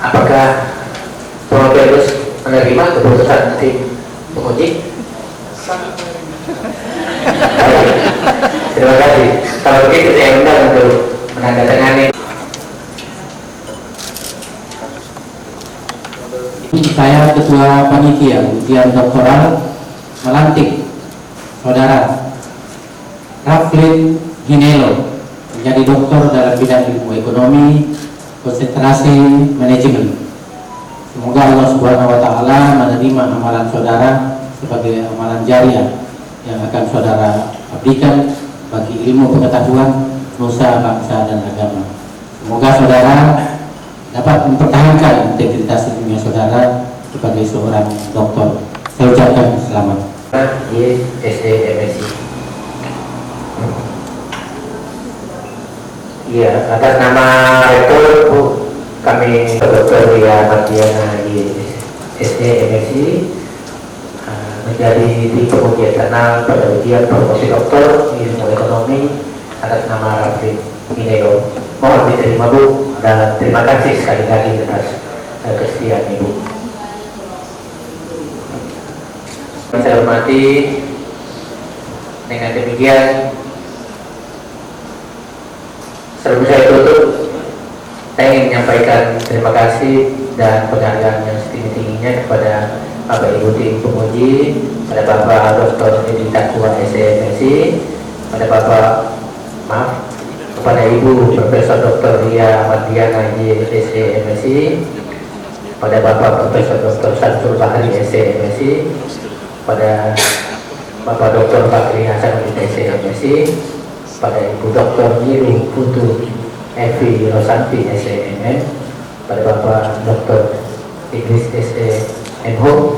Apakah promovedos menerima keputusan tim penguji? Baik. Terima kasih. Kalau begitu saya undang untuk menandatangani. Saya Ketua Panitia Ujian Doktoral melantik Saudara Raflin Hinelo menjadi doktor dalam bidang ilmu ekonomi, konsentrasi manajemen. Semoga Allah Subhanahu wa Ta'ala menerima amalan saudara sebagai amalan jariah yang akan saudara abdikan bagi ilmu pengetahuan nusa, bangsa, dan agama. Semoga saudara dapat mempertahankan integritas ilmiah saudara sebagai seorang doktor. Saya ucapkan selamat. SEMSI. Iya, atas nama rektor Bu, kami Dr. Ria Mardiana SEMSI menjadi tim penguji eksternal pada ujian promosi doktor ilmu ekonomi atas nama Raflin Hinelo. Mohon diterima Bu, dan terima kasih sekali lagi atas kesetiaan Ibu. Saya hormati, dengan demikian sebelum saya tutup, saya ingin menyampaikan terima kasih dan penghargaan yang setinggi-tingginya kepada Bapak Ibu tim penguji, pada Bapak Dr. Edi Takwa SEMSI, pada kepada Ibu Profesor Dr. Ria Mardiana SEMSI, pada Bapak Profesor Dr. Samsul Bahari SEMSI, pada Bapak Dr. Bakri Hasanuddin SEMSI, pada Ibu Dr. Niru Putu Evi Rosanti SEMN, pada Bapak Dr. Idris SEMHO,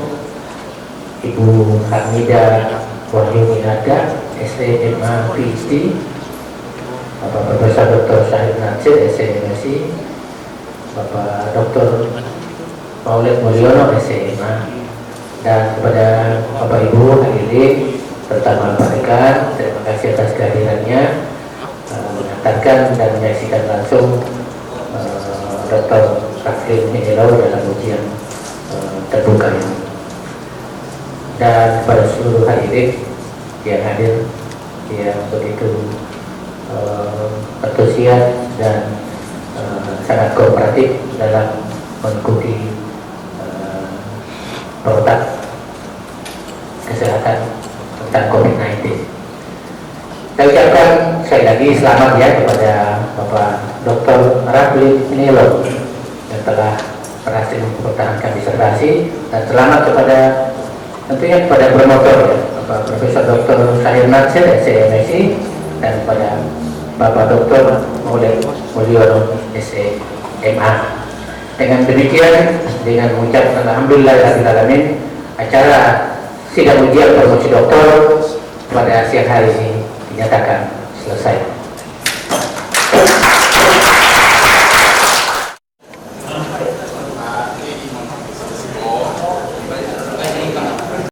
Ibu Hamida Wahyuminada SMA PhD, Bapak Profesor Dr. Syahid Natsir SEMSI, Bapak Dr. Maulid Mulyono SMA, dan kepada Bapak Ibu hadirin serta Pak Rekan, terima kasih atas kehadirannya mengantarkan dan menyaksikan langsung Dr. Raflin Hinelo dalam ujian terbuka ini. Dan kepada seluruh hadirin yang hadir yang begitu antusias dan sangat kooperatif dalam mengikuti protokol kesehatan tentang COVID-19. Saya ucapkan sekali lagi selamat ya kepada Bapak Dr. Raflin Hinelo yang telah berhasil mempertahankan disertasi, dan selamat kepada tentunya kepada promotor ya, Bapak Profesor Dr. Syahid Natsir SEMSI, dan kepada Bapak Dr. Maulid Mulyono SMA. Dengan demikian, dengan mengucapkan alhamdulillahirrahmanirrahim, acara sidang ujian promosi doktor pada siang hari ini dinyatakan selesai.